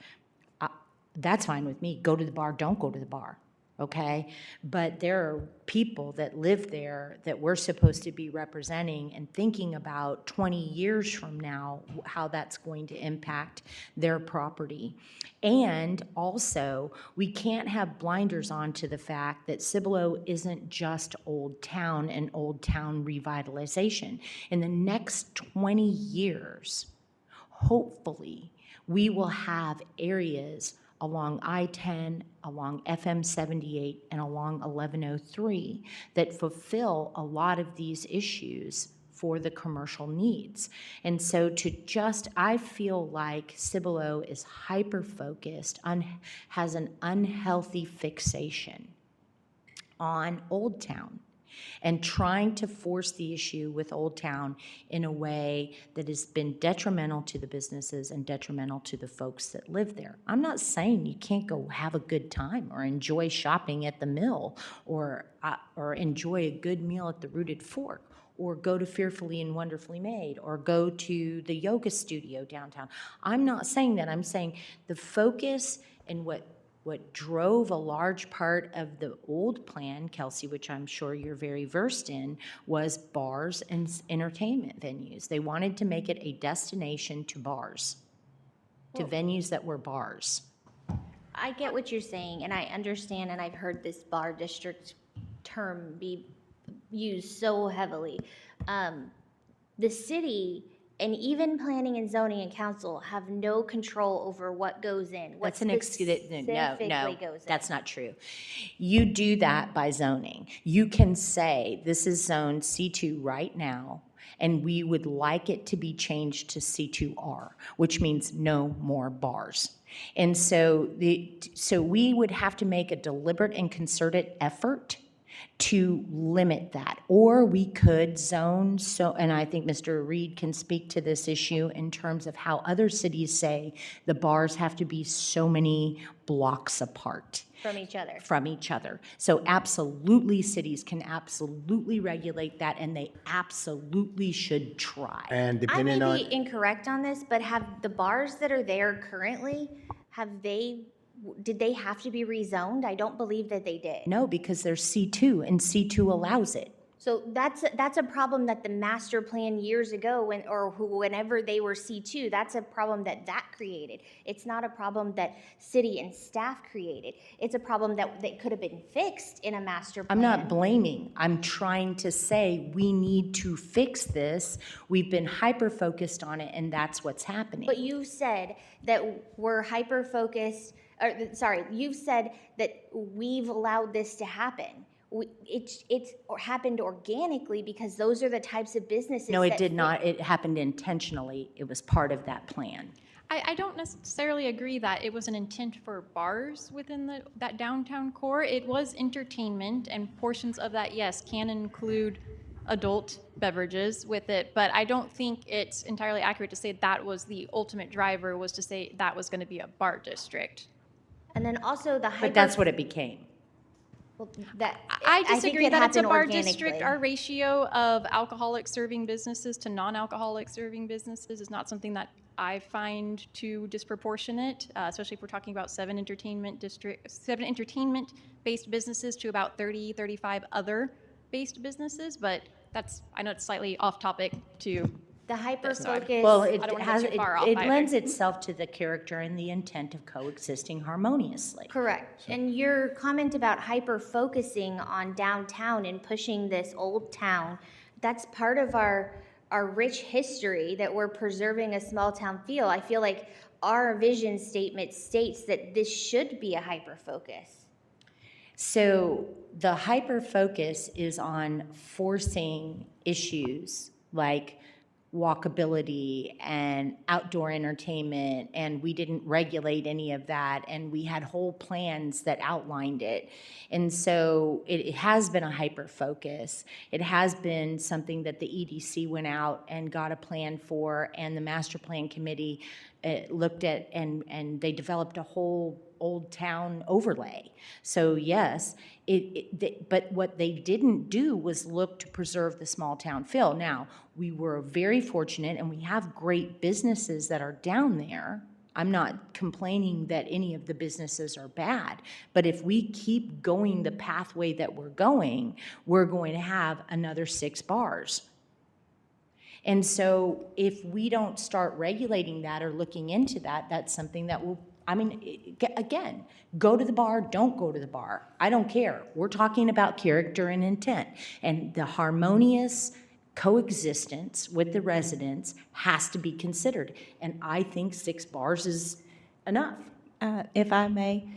that's fine with me. Go to the bar, don't go to the bar, okay? But there are people that live there that we're supposed to be representing and thinking about 20 years from now, how that's going to impact their property. And also, we can't have blinders on to the fact that Cibolo isn't just Old Town and Old Town revitalization. In the next 20 years, hopefully, we will have areas along I-10, along FM 78, and along 1103 that fulfill a lot of these issues for the commercial needs. And so I feel like Cibolo is hyper-focused, has an unhealthy fixation on Old Town and trying to force the issue with Old Town in a way that has been detrimental to the businesses and detrimental to the folks that live there. I'm not saying you can't go have a good time or enjoy shopping at the mill or enjoy a good meal at the Rooted Fork, or go to Fearfully and Wonderfully Made, or go to the yoga studio downtown. I'm not saying that. I'm saying the focus and what drove a large part of the old plan, Kelsey, which I'm sure you're very versed in, was bars and entertainment venues. They wanted to make it a destination to bars, to venues that were bars. I get what you're saying, and I understand, and I've heard this bar district term be used so heavily. The city and even planning and zoning and council have no control over what goes in. What That's an excuse. No, specifically goes in. that's not true. You do that by zoning. You can say, this is zone C2 right now, and we would like it to be changed to C2R, which means no more bars. And so we would have to make a deliberate and concerted effort to limit that. Or we could zone, and I think Mr. Reed can speak to this issue in terms of how other cities say the bars have to be so many blocks apart. From each other. So absolutely, cities can absolutely regulate that, and they absolutely should try. And I depending on, may be incorrect on this, but have the bars that are there currently, did they have to be rezoned? I don't believe that they did. No, because there's C2, and C2 allows it. So that's a problem that the master plan years ago, whenever they were C2, that's a problem that created. It's not a problem that city and staff created. It's a problem that could have been fixed in a master plan. I'm not blaming. I'm trying to say we need to fix this. We've been hyper-focused on it, and that's what's happening. But you said that we're hyper-focused, you've said that we've allowed this to happen. It's happened organically because those are the types of businesses. No, it did not. It happened intentionally. It was part of that plan. I don't necessarily agree that it was an intent for bars within that downtown core. It was entertainment, and portions of that, yes, can include adult beverages with it, but I don't think it's entirely accurate to say that was the ultimate driver, was to say that was going to be a bar district. And then also But that's what it became. Well, I disagree that it's a bar organically. district. Our ratio of alcoholic serving businesses to non-alcoholic serving businesses is not something that I find too disproportionate, especially if we're talking about 7 entertainment-based businesses to about 30, 35 other-based businesses. But I know it's slightly off topic to the hyper-focus. Well, I don't wanna get too far off it either. lends itself to the character and the intent of coexisting harmoniously. Correct. And your comment about hyper-focusing on downtown and pushing this old town, that's part of our rich history that we're preserving a small town feel. I feel like our vision statement states that this should be a hyper-focus. So the hyper-focus is on forcing issues like walkability and outdoor entertainment, and we didn't regulate any of that, and we had whole plans that outlined it. And so it has been a hyper focus. It has been something that the EDC went out and got a plan for, and the master plan committee looked at, and they developed a whole old town overlay. So yes, but what they didn't do was look to preserve the small town feel. Now, we were very fortunate, and we have great businesses that are down there. I'm not complaining that any of the businesses are bad, but if we keep going the pathway that we're going to have another 6 bars. And so if we don't start regulating that or looking into that, that's something that will, again, go to the bar, don't go to the bar. I don't care. We're talking about character and intent. And the harmonious coexistence with the residents has to be considered. And I think 6 bars is enough. If I may,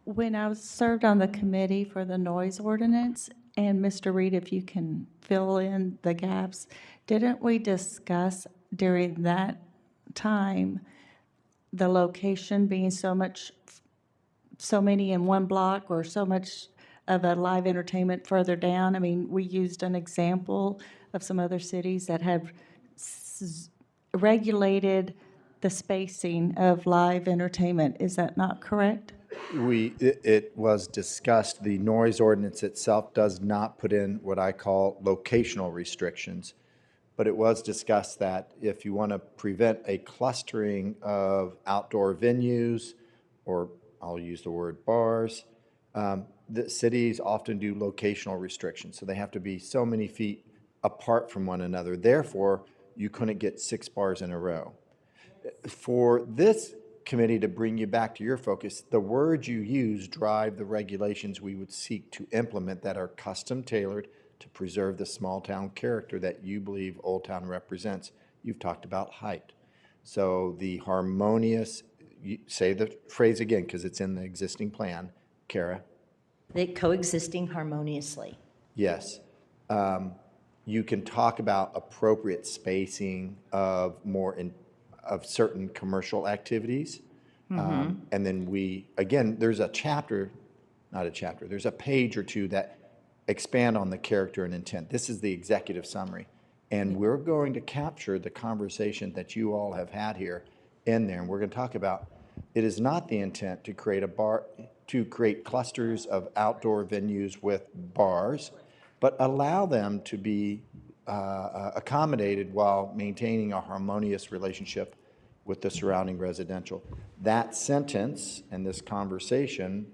when I was served on the committee for the noise ordinance, and Mr. Reed, if you can fill in the gaps, didn't we discuss during that time the location being so many in one block, or so much of a live entertainment further down? I mean, we used an example of some other cities that have regulated the spacing of live entertainment. Is that not correct? It was discussed. The noise ordinance itself does not put in what I call locational restrictions, but it was discussed that if you want to prevent a clustering of outdoor venues, or I'll use the word bars, the cities often do locational restrictions. So they have to be so many feet apart from one another. Therefore, you couldn't get 6 bars in a row. For this committee to bring you back to your focus, the words you use drive the regulations we would seek to implement that are custom tailored to preserve the small town character that you believe Old Town represents. You've talked about height. So the harmonious, say the phrase again because it's in the existing plan, Kara. They coexisting harmoniously. Yes. You can talk about appropriate spacing of of certain commercial activities. And then there's there's a page or two that expand on the character and intent. This is the executive summary. And we're going to capture the conversation that you all have had here in there. And we're going to talk about, it is not the intent to create clusters of outdoor venues with bars, but allow them to be accommodated while maintaining a harmonious relationship with the surrounding residential. That sentence and this conversation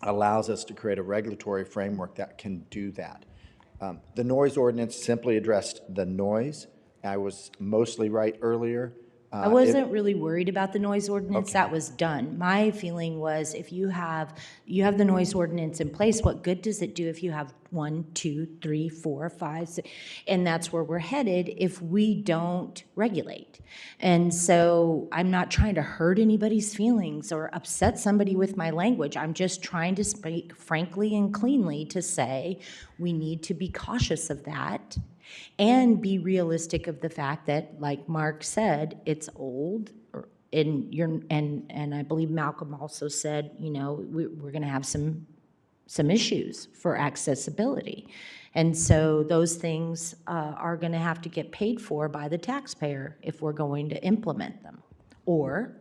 allows us to create a regulatory framework that can do that. The noise ordinance simply addressed the noise. I was mostly right earlier. I wasn't really worried about the noise ordinance, that was done. My feeling was if you have the noise ordinance in place, what good does it do if you have 1, 2, 3, 4, 5, 6, and that's where we're headed if we don't regulate. And so I'm not trying to hurt anybody's feelings or upset somebody with my language. I'm just trying to speak frankly and cleanly to say we need to be cautious of that. And be realistic of the fact that, like Mark said, it's old, and I believe Malcolm also said, you know, we're going to have some issues for accessibility, and so those things are going to have to get paid for by the taxpayer if we're going to implement them, or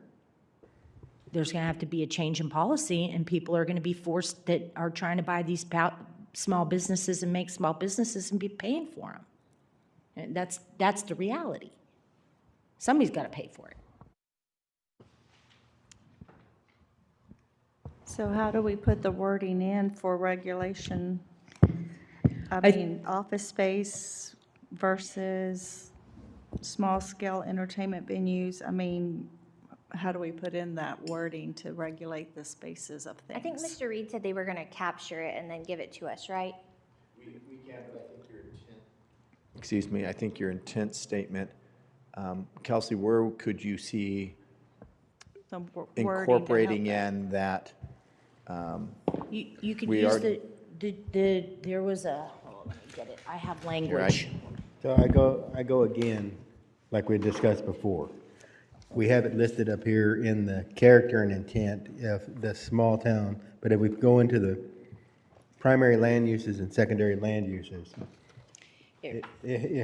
there's going to have to be a change in policy, and people are going to be forced that are trying to buy these small businesses and make small businesses and be paying for them. And that's the reality. Somebody's got to pay for it. So how do we put the wording in for regulation? I mean, office space versus small-scale entertainment venues. I mean, how do we put in that wording to regulate the spaces of things? I think Mr. Reed said they were gonna capture it and then give it to us, right? We can, but I think your intent. Excuse me, I think your intent statement, Kelsey, where could you see Some wording to help incorporating that. in that? You could We use are- there was a, let me get it, I have Here, language. So I go again, like we discussed before. We have it listed up here in the character and intent of the small town, but if we go into the primary land uses and secondary land uses,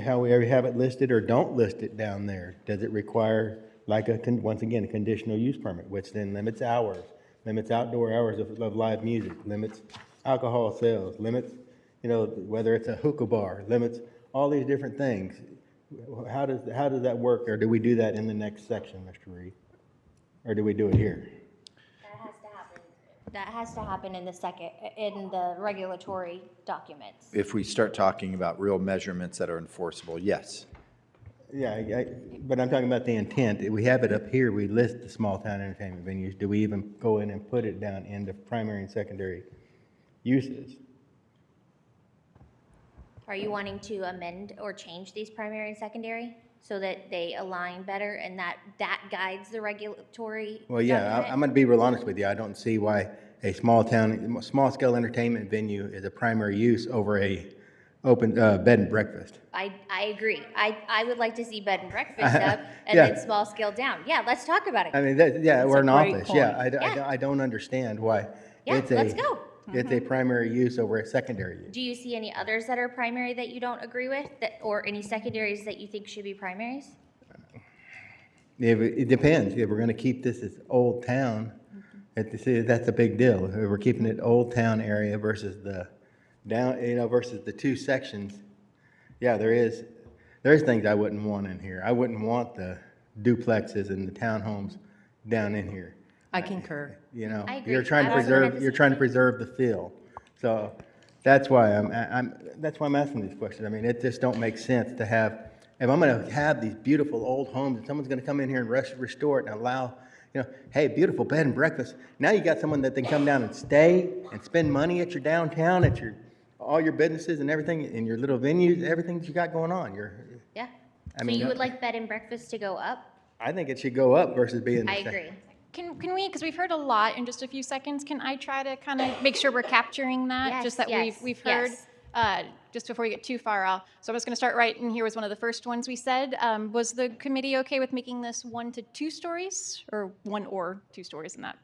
how we ever have it listed or don't list it down there, does it require, like once again, a conditional use permit, which then limits hours, limits outdoor hours of live music, limits alcohol sales, limits, you know, whether it's a hookah bar, limits all these different things. How does that work, or do we do that in the next section, Mr. Reed? Or do we do it here? That has to happen in the regulatory documents. If we start talking about real measurements that are enforceable, yes. Yeah, but I'm talking about the intent. We have it up here, we list the small town entertainment venues. Do we even go in and put it down into primary and secondary uses? Are you wanting to amend or change these primary and secondary so that they align better and that guides the regulatory? Well, yeah, document? I'm gonna be real honest with you. I don't see why a small-scale entertainment venue is a primary use over a open, bed and breakfast. I agree. I would like to see bed and breakfast up and Yeah. then small scale down. Yeah, let's talk about it. I mean, we're an a great office, yeah. point. I don't understand why Yeah, it's let's go. It's a primary use over a secondary use. Do you see any others that are primary that you don't agree with, or any secondaries that you think should be primaries? It depends. If we're gonna keep this as Old Town, that's a big deal. If we're keeping it Old Town area versus the versus the two sections. Yeah, there's things I wouldn't want in here. I wouldn't want the duplexes and the townhomes down in here. I concur. You know, I agree. you're trying to I was looking at preserve, the you're same trying to preserve the feel. So that's why that's why I'm asking these questions. I mean, it just don't make sense to have, if I'm gonna have these beautiful old homes and someone's gonna come in here and restore it and allow, you know, hey, beautiful bed and breakfast. Now you got someone that can come down and stay and spend money at your downtown, at all your businesses and everything, in your little venues, everything that you got going on. Yeah. I So mean, you would like bed and breakfast to go up? I think it should go up versus being the I same. agree. Can we, because we've heard a lot in just a few seconds, can I try to kind of make sure we're capturing that? Yes, Just that yes, we've heard, yes. just before we get too far off. So I'm just going to start right in here was one of the first ones we said. Was the committee okay with making this 1 to 2 stories, or 1 or 2 stories in that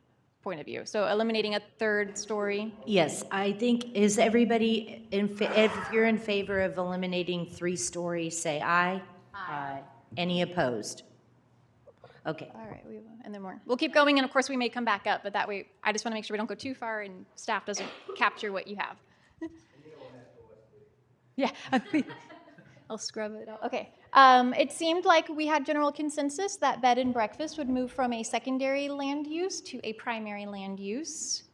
point of view? So eliminating a third story. Yes, I think, is everybody, if you're in favor of eliminating 3 stories, say aye. Aye. Any opposed? Okay. All right, and then more. We'll keep going, and of course we may come back up, but that way, I just want to make sure we don't go too far and staff doesn't capture what you have. Yeah, I'll scrub it out. Okay. It seemed like we had general consensus that bed and breakfast would move from a secondary land use to a primary land use.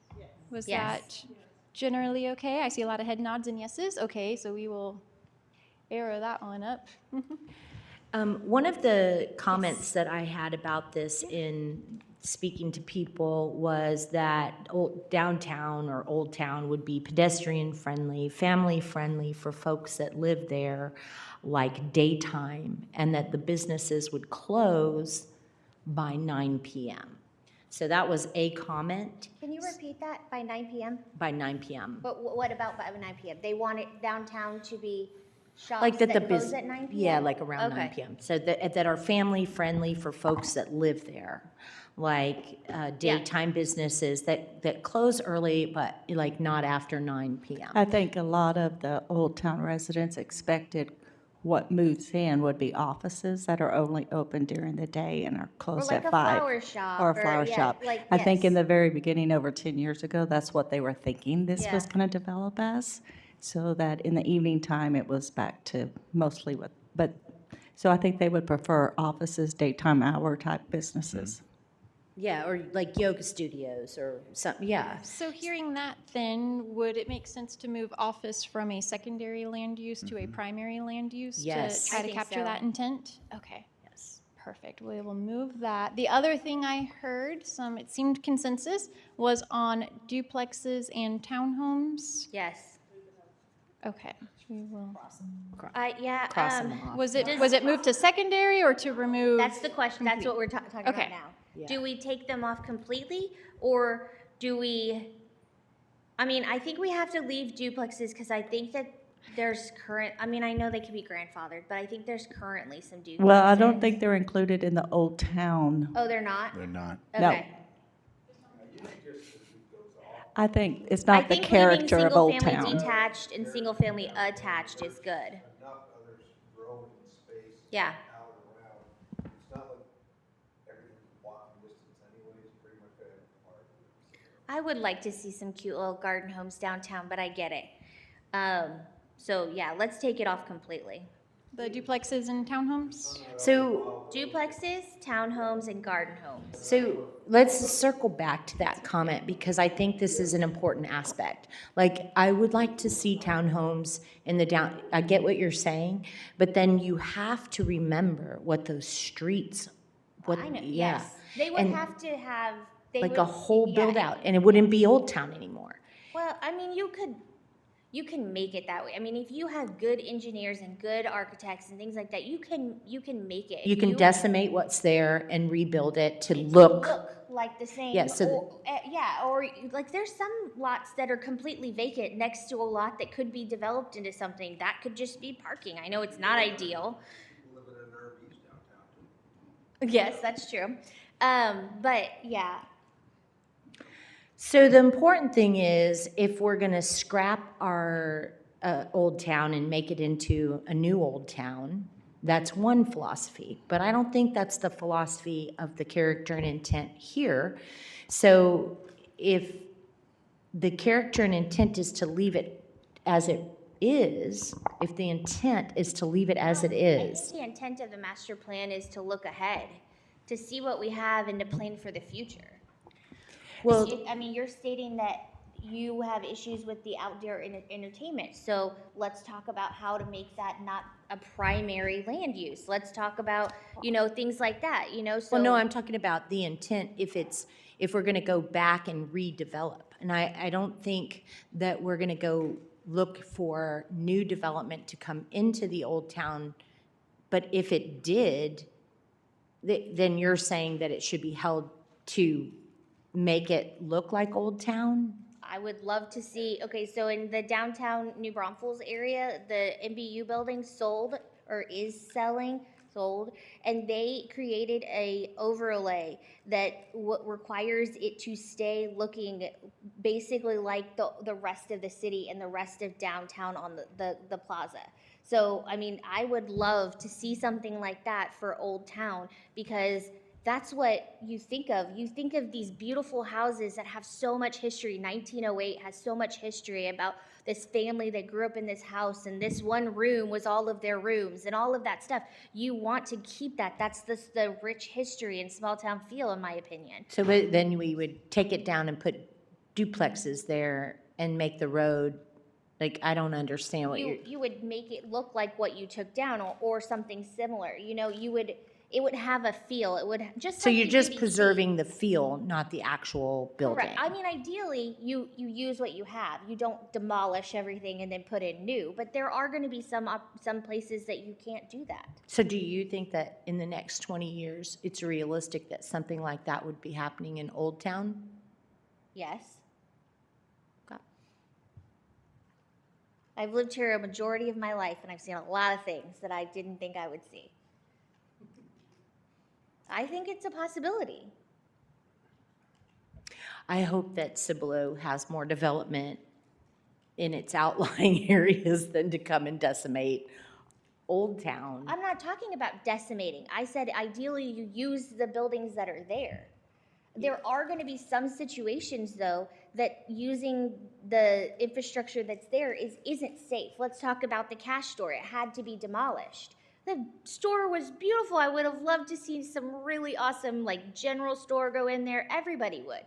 Was Yes. that generally okay? I see a lot of head nods and yeses. Okay, so we will arrow that one up. One of the comments that I had about this in speaking to people was that downtown or Old Town would be pedestrian-friendly, family-friendly for folks that live there, like daytime, and that the businesses would close by 9 p.m. So that was a comment, Can you repeat that, by 9 PM? by 9 p.m. But what about by 9 PM? They want it downtown to be shops Like that the that close bus, at 9 PM? yeah, like around 9 Okay. p.m. So that are family-friendly for folks that live there, like daytime businesses that close early, but like not after 9 p.m. I think a lot of the Old Town residents expected what moves in would be offices that are only open during the day and are closed like at a 5. flower shop, Or or- a flower yeah, shop. like, I think in yes. the very beginning, over 10 years ago, that's what they were thinking this was Yeah. going to develop as. So that in the evening time, it was back to mostly so I think they would prefer offices, daytime hour type businesses. Yeah, or like yoga studios or something, yeah. So hearing that, then, would it make sense to move office from a secondary land use to a primary land use? Yes. To try I to think capture so. that intent? Okay. Yes. Perfect. We will move that. The other thing I heard, it seemed consensus, was on duplexes and townhomes. Yes. Okay. We will. Yeah, Cross them off. Was it moved to secondary or to remove? that's the question, that's what we're talking about Okay. now. Yeah. Do we take them off completely, or do we, I mean, I think we have to leave duplexes, because I think that there's I know they can be grandfathered, but I think there's currently some duplexes. Well, I don't think they're included in the Old Town. Oh, they're not? They're not. No. Okay. I think it's I not the think leaving character of Old single-family Town. detached and single-family attached is good. Enough others grow in space Yeah. out around. It's not like everything's walking distance anyways, pretty much at park. I would like to see some cute little garden homes downtown, but I get it. So yeah, let's take it off completely. The duplexes and townhomes? So, Duplexes, townhomes, and garden homes. so let's circle back to that comment because I think this is an important aspect. Like, I would like to see townhomes in the down, I get what you're saying, but then you have to remember what those streets, what, I know, yeah. yes. They would And have to have, they like would. a whole yeah, build out, and it wouldn't be Old Town anymore. Well, I mean, you can make it that way. I mean, if you have good engineers and good architects and things like that, you can make it. You can If decimate what's there and rebuild it to look, like the same. Yeah, so- or, or like there's some lots that are completely vacant next to a lot that could be developed into something that could just be parking. I know it's not ideal. Living in RVs downtown too. Yes, that's true. But yeah, so the important thing is, if we're gonna scrap our Old Town and make it into a new Old Town, that's one philosophy. But I don't think that's the philosophy of the character and intent here. So if the character and intent is to leave it as it is, if the intent is to leave it as it I is, think the intent of the master plan is to look ahead, to see what we have and to plan for the future. well, I mean, you're stating that you have issues with the outdoor entertainment, so let's talk about how to make that not a primary land use. Let's talk about, things like that, so. well, no, I'm talking about the intent if we're gonna go back and redevelop. And I don't think that we're gonna go look for new development to come into the Old Town. But if it did, then you're saying that it should be held to make it look like Old Town? I would love to see, okay, so in the downtown New Braunfels area, the MBU building sold or is sold, and they created a overlay that requires it to stay looking basically like the rest of the city and the rest of downtown on the plaza. So, I mean, I would love to see something like that for Old Town, because that's what you think of. You think of these beautiful houses that have so much history. 1908 has so much history about this family that grew up in this house, and this one room was all of their rooms and all of that stuff. You want to keep that. That's the rich history and small town feel, in my opinion. So then we would take it down and put duplexes there and make the road, like, I don't understand what you're, You would make it look like what you took down or something similar. You know, it would have a feel. It would just so like you're the just UBC. preserving the feel, not the actual building. Correct. I mean, ideally, you use what you have. You don't demolish everything and then put in new. But there are going to be some places that you can't do that. So do you think that in the next 20 years, it's realistic that something like that would be happening in Old Town? Yes. Okay. I've lived here a majority of my life, and I've seen a lot of things that I didn't think I would see. I think it's a possibility. I hope that Cibolo has more development in its outlying areas than to come and decimate Old Town. I'm not talking about decimating. I said ideally you use the buildings that are there. There are going to be some situations, though, that using the infrastructure that's there isn't safe. Let's talk about the cash store. It had to be demolished. The store was beautiful. I would have loved to see some really awesome, like, general store go in there. Everybody would.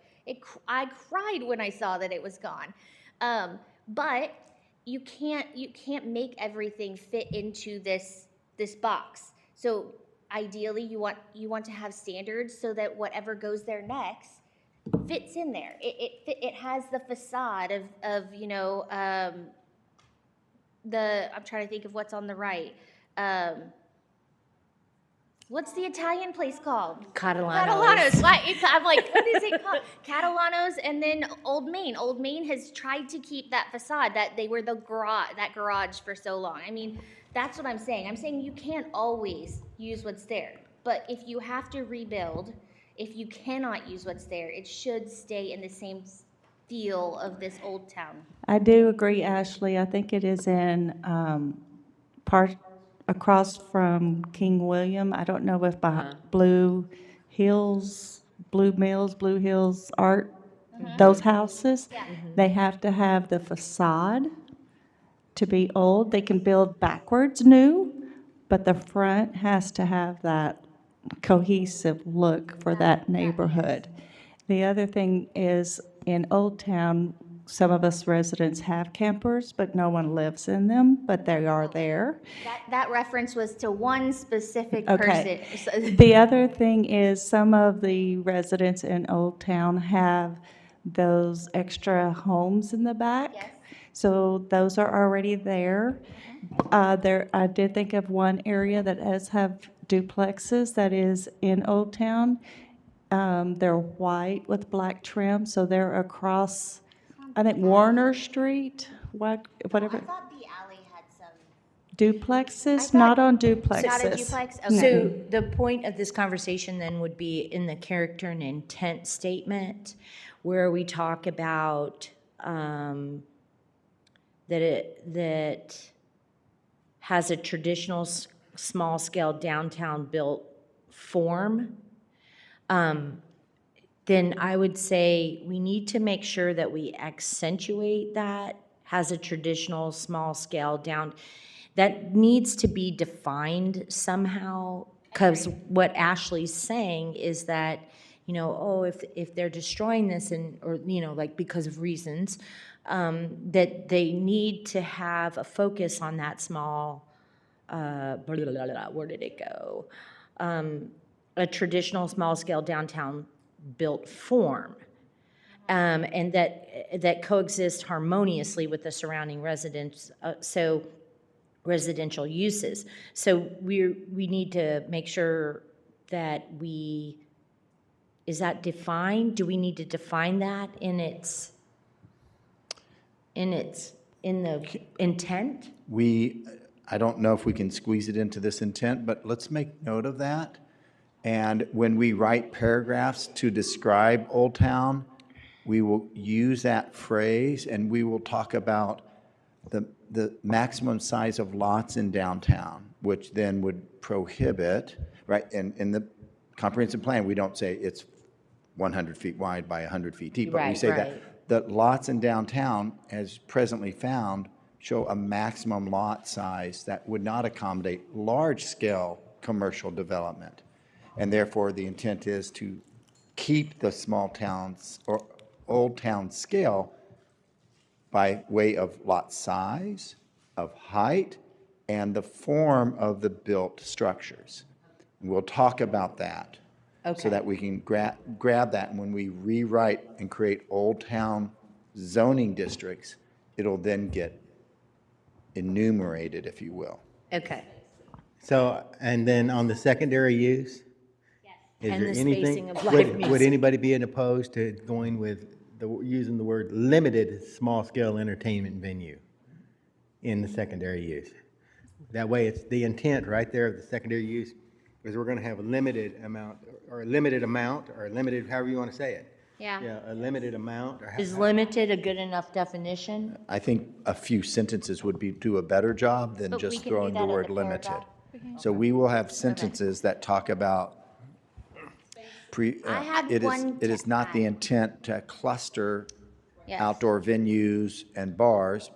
I cried when I saw that it was gone. But you can't make everything fit into this box. So ideally, you want to have standards so that whatever goes there next fits in there. It has the facade of you know, I'm trying to think of what's on the right. What's the Italian place called? Catalano's. I'm like, what is it called? Catalano's, and then Old Main. Old Main has tried to keep that facade, that they were that garage for so long. I mean, that's what I'm saying. I'm saying you can't always use what's there. But if you have to rebuild, if you cannot use what's there, it should stay in the same feel of this Old Town. I do agree, Ashley. I think it is in part across from King William. I don't know if by Blue Hills Art, those houses, they have to have the facade to be old. They can build backwards new, but the front has to have that cohesive look for that neighborhood. The other thing is, in Old Town, some of us residents have campers, but no one lives in them, but they are there. That reference was to one specific Okay. person. The other thing is, some of the residents in Old Town have those extra homes in the back. Yes. So those are already there. I did think of one area that does have duplexes that is in Old Town. They're white with black trim, so they're across, I think, Warner Street, whatever. I thought the alley had some. Duplexes, not on duplexes. Not a duplex? Okay. So the point of this conversation then would be in the character and intent statement, where we talk about that has a traditional small-scale downtown built form. Then I would say we need to make sure that we accentuate that has a traditional small-scale down. That needs to be defined somehow, because what Ashley's saying is that, you know, oh, if they're destroying this or, you know, like because of reasons, that they need to have a focus on that small, where did it go? A traditional small-scale downtown built form, and that coexist harmoniously with the surrounding residential uses. So we need to make sure that is that defined? Do we need to define that in the intent? I don't know if we can squeeze it into this intent, but let's make note of that. And when we write paragraphs to describe Old Town, we will use that phrase, and we will talk about the maximum size of lots in downtown, which then would prohibit, right? And in the comprehensive plan, we don't say it's 100 feet wide by 100 feet deep, but we say that the lots in downtown, as presently found, show a maximum lot size that would not accommodate large-scale commercial development. And therefore, the intent is to keep the small towns or Old Town scale by way of lot size, of height, and the form of the built structures. We'll talk about that. Okay. So that we can grab that, and when we rewrite and create Old Town zoning districts, it'll then get enumerated, if you will. Okay. So, and then on the secondary use? Is And there the anything, spacing of live would music. anybody be opposed to going with using the word limited small-scale entertainment venue in the secondary use? That way, it's the intent right there of the secondary use, is we're gonna have a limited amount, or limited, however you wanna say it. Yeah. Yeah, a limited amount, or. Is limited a good enough definition? I think a few sentences would do a better job than But we just can do throwing that the in word the limited. paragraph. So we will have sentences that talk about I had one it is to not the add. intent to cluster Yes. outdoor venues and bars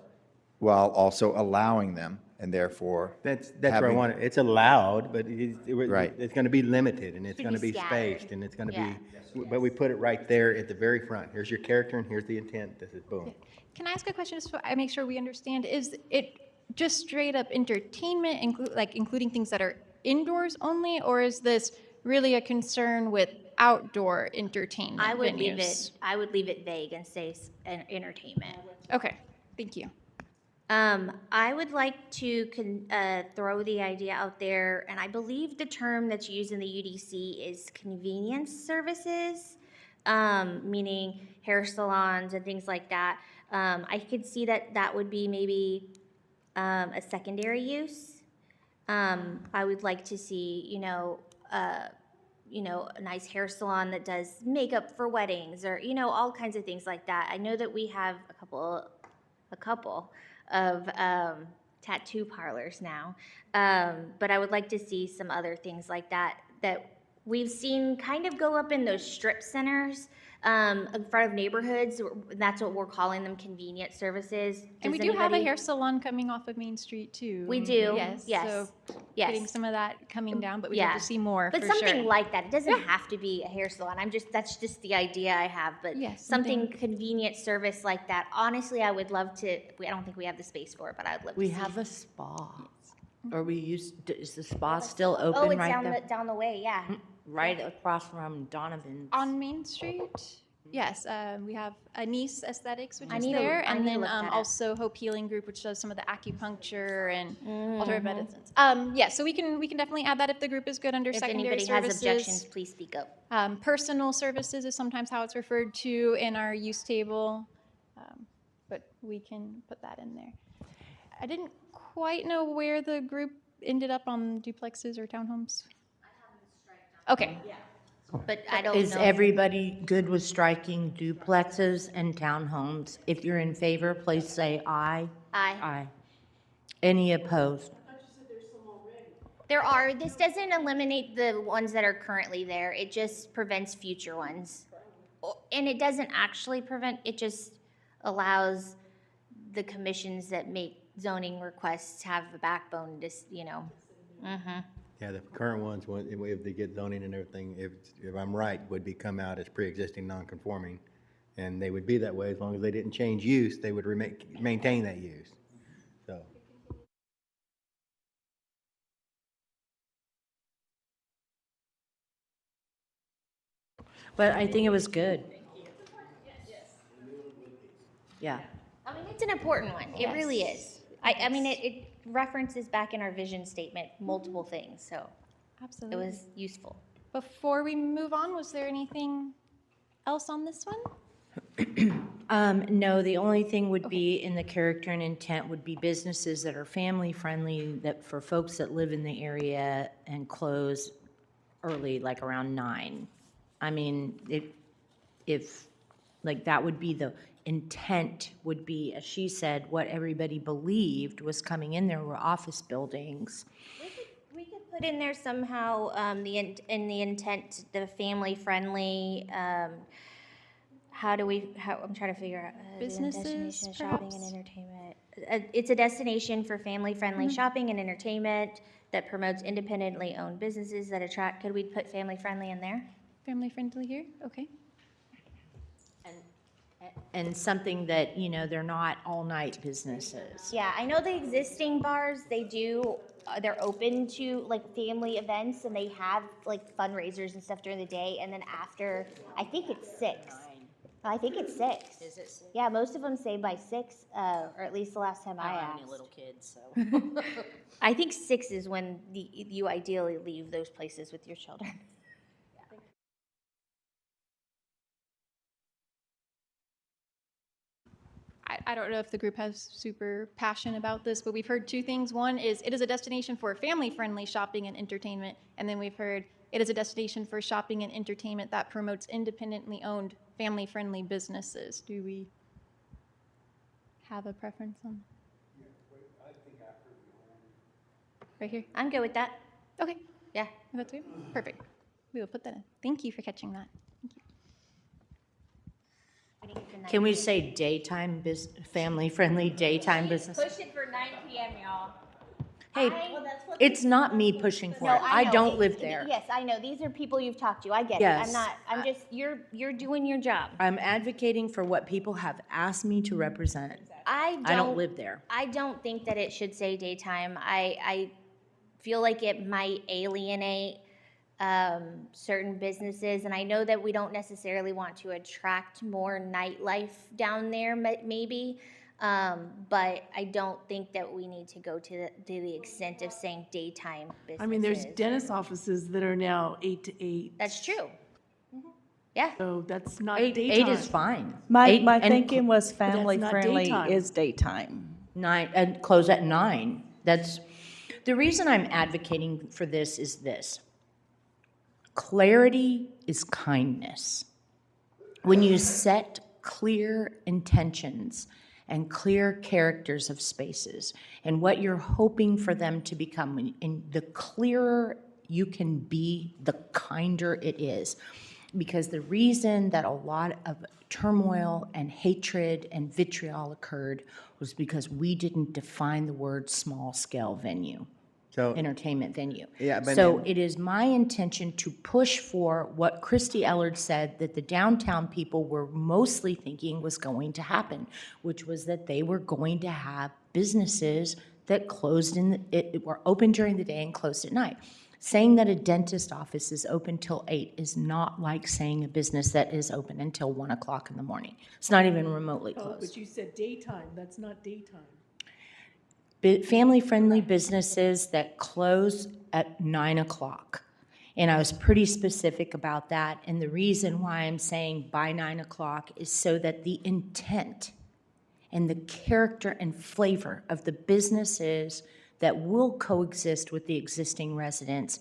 while also allowing them, and therefore. That's where I having- want it. It's allowed, but Right. it's gonna be limited, and it's Should gonna be be scattered. spaced, and it's gonna Yeah. be, but we put it right there at the very front. Here's your character, and here's the intent. This is boom. Can I ask a question just so I make sure we understand? Is it just straight up entertainment, including things that are indoors only, or is this really a concern with outdoor entertainment I would venues? leave it vague and say entertainment. Okay, thank you. I would like to throw the idea out there, and I believe the term that's used in the UDC is convenience services, meaning hair salons and things like that. I could see that would be maybe a secondary use. I would like to see, a nice hair salon that does makeup for weddings, or all kinds of things like that. I know that we have a couple of tattoo parlors now, but I would like to see some other things like that we've seen kind of go up in those strip centers in front of neighborhoods. That's what we're calling them, convenient services. And we Does do have a anybody- hair salon coming off of Main Street too. We do, Yes. yes, So yes. getting some of that coming down, but we'd Yeah. love to see more But for something sure. like that. It doesn't have to be a hair salon. That's just the idea I have. But Yes, something something- convenient service like that. Honestly, I would love to. I don't think we have the space for it, but I'd love We to see. have a spa. Is the spa still Oh, open it's right down there? down the way. Yeah. Right across from Donovan's. On Main Street? Yes, we have Nice Aesthetics, which I is need to- there, I and need to then look that up. also Hope Healing Group, which does some of the acupuncture and Mm-hmm. alternative medicines. Yeah, so we can definitely add that if the group is good under If secondary anybody services. has objections, please speak up. Personal services is sometimes how it's referred to in our use table, but we can put that in there. I didn't quite know where the group ended up on duplexes or townhomes. Okay. But I don't Is know. everybody good with striking duplexes and townhomes? If you're in favor, please say aye. Aye. Aye. Any opposed? There are. This doesn't eliminate the ones that are currently there. It just prevents future ones. And it doesn't actually prevent, it just allows the commissions that make zoning requests have a backbone to, Yeah, the current ones, if they get zoning and everything, if I'm right, would come out as pre-existing non-conforming. And they would be that way as long as they didn't change use, they would maintain that use, so. But I think it was good. Yeah. I mean, it's an important one. It really is. I mean, it references back in our vision statement multiple things, so it Absolutely. was useful. Before we move on, was there anything else on this one? No, the only thing would be in the character and intent would be businesses that are family friendly, that for folks that live in the area and close early, like around 9. I mean, if like that would be the intent would be, as she said, what everybody believed was coming in there were office buildings. We could put in there somehow, in the intent, the family friendly, I'm trying to figure out. Businesses, Destination, shopping and perhaps? entertainment. It's a destination for family friendly shopping and entertainment that promotes independently owned businesses that attract, could we put family friendly in there? Family friendly here? Okay. And something that, you know, they're not all-night businesses. Yeah, I know the existing bars, they're open to like family events and they have like fundraisers and stuff during the day. And then after, I think it's 6. I think it's 6. Is it 6? Yeah, most of them say by 6, or at least the last time I I don't have any asked. little kids, so. I think 6 is when you ideally leave those places with your children. I don't know if the group has super passion about this, but we've heard 2 things. One is it is a destination for family-friendly shopping and entertainment, and then we've heard it is a destination for shopping and entertainment that promotes independently owned, family-friendly businesses. Do we have a preference on? Right here? I'm good with that. Okay, Yeah. that's good. Perfect. We will put that in. Thank you for catching that. Can we say daytime family-friendly daytime business? Pushing for 9 p.m., y'all. Hey, it's not me pushing for it. I know. don't live there. Yes, I know. These are people you've talked to. I get it. Yes. I'm just, you're doing your job. I'm advocating for what people have asked me to represent. I don't live there. I don't think that it should say daytime. I feel like it might alienate certain businesses, and I know that we don't necessarily want to attract more nightlife down there, maybe, but I don't think that we need to go to the extent of saying daytime businesses. I mean, there's dentist offices that are now 8 to 8. That's true. Yeah. So that's not Eight daytime. is fine. My Eight and thinking was not family-friendly daytime. is daytime. 9 and close at 9. That's the reason I'm advocating for this is this. Clarity is kindness. When you set clear intentions and clear characters of spaces and what you're hoping for them to become, and the clearer you can be, the kinder it is. Because the reason that a lot of turmoil and hatred and vitriol occurred was because we didn't define the word small-scale venue. So, Entertainment venue. Yeah, but So then- it is my intention to push for what Christy Ellard said that the downtown people were mostly thinking was going to happen, which was that they were going to have businesses that closed it were open during the day and closed at night. Saying that a dentist office is open till 8 is not like saying a business that is open until 1 o'clock in the morning. It's not even remotely Oh, closed. but you said daytime. That's not daytime. Family-friendly businesses that close at 9 o'clock. And I was pretty specific about that. And the reason why I'm saying by 9 o'clock is so that the intent and the character and flavor of the businesses that will coexist with the existing residents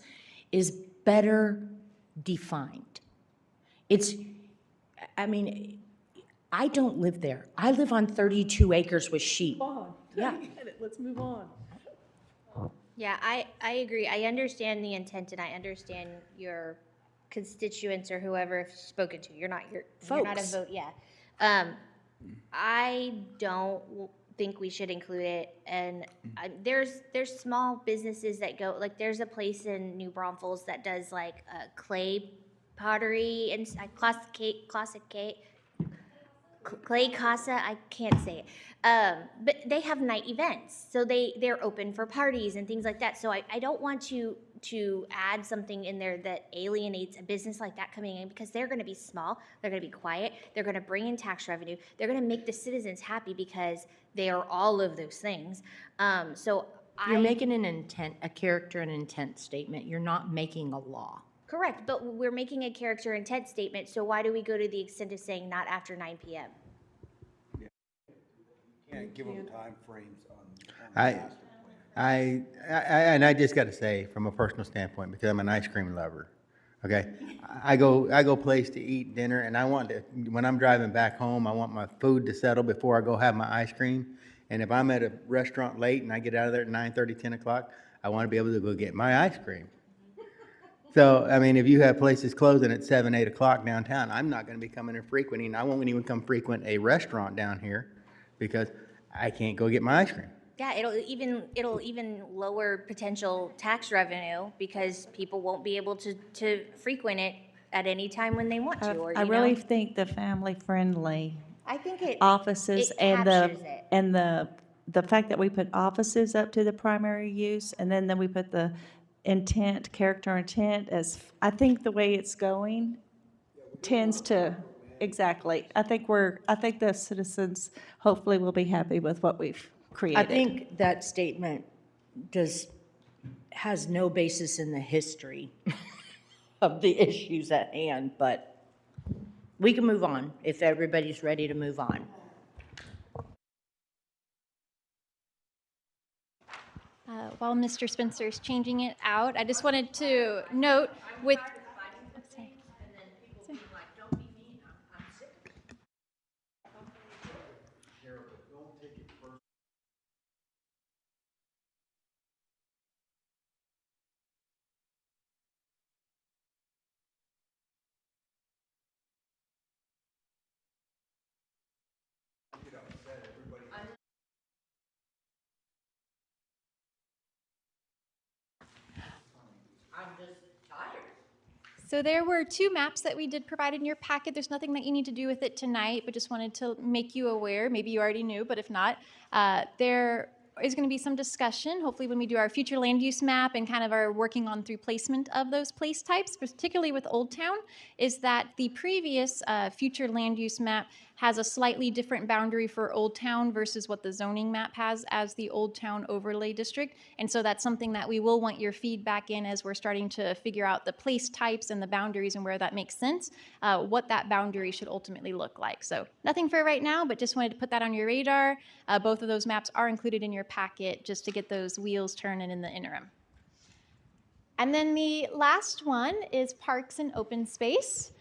is better defined. I don't live there. I live on 32 acres with sheep. Move on. Yeah. I get it. Let's move on. Yeah, I agree. I understand the intent and I understand your constituents or whoever have spoken to. You're not a Folks. vote, yeah. I don't think we should include it. And there's small businesses that go, like there's a place in New Braunfels that does like clay pottery and classic clay casa, I can't say it. But they have night events, so they're open for parties and things like that. So I don't want to add something in there that alienates a business like that coming in, because they're going to be small, they're going to be quiet, they're going to bring in tax revenue, they're going to make the citizens happy because they are all of those things. You're making an intent, a character and intent statement. You're not making a law. Correct, but we're making a character intent statement, so why do we go to the extent of saying not after 9 p.m.? Can't give them timeframes on the I, master plan. and I just got to say, from a personal standpoint, because I'm an ice cream lover, okay? I go place to eat dinner, and I want to, when I'm driving back home, I want my food to settle before I go have my ice cream. And if I'm at a restaurant late and I get out of there at 9:30, 10 o'clock, I want to be able to go get my ice cream. So, I mean, if you have places closing at 7, 8 o'clock downtown, I'm not going to be coming and frequenting. I won't even come frequent a restaurant down here because I can't go get my ice cream. Yeah, it'll even lower potential tax revenue because people won't be able to frequent it at any time when they want to. Or, I really think the family-friendly I think it. offices it and captures it. the fact that we put offices up to the primary use, and then we put the intent, character intent as, I think the way it's going tends to, exactly. I think the citizens hopefully will be happy with what we've created. I think that statement has no basis in the history of the issues at hand, but we can move on if everybody's ready to move on. While Mr. Spencer is changing it out, I just wanted to note with. Sorry. So there were two maps that we did provide in your packet. There's nothing that you need to do with it tonight, but just wanted to make you aware. Maybe you already knew, but if not, there is going to be some discussion, hopefully when we do our future land use map and kind of are working on through placement of those place types, particularly with Old Town, is that the previous future land use map has a slightly different boundary for Old Town versus what the zoning map has as the Old Town overlay district. And so that's something that we will want your feedback in as we're starting to figure out the place types and the boundaries and where that makes sense, what that boundary should ultimately look like. So nothing for right now, but just wanted to put that on your radar. Both of those maps are included in your packet just to get those wheels turning in the interim. And then the last one is parks and open space.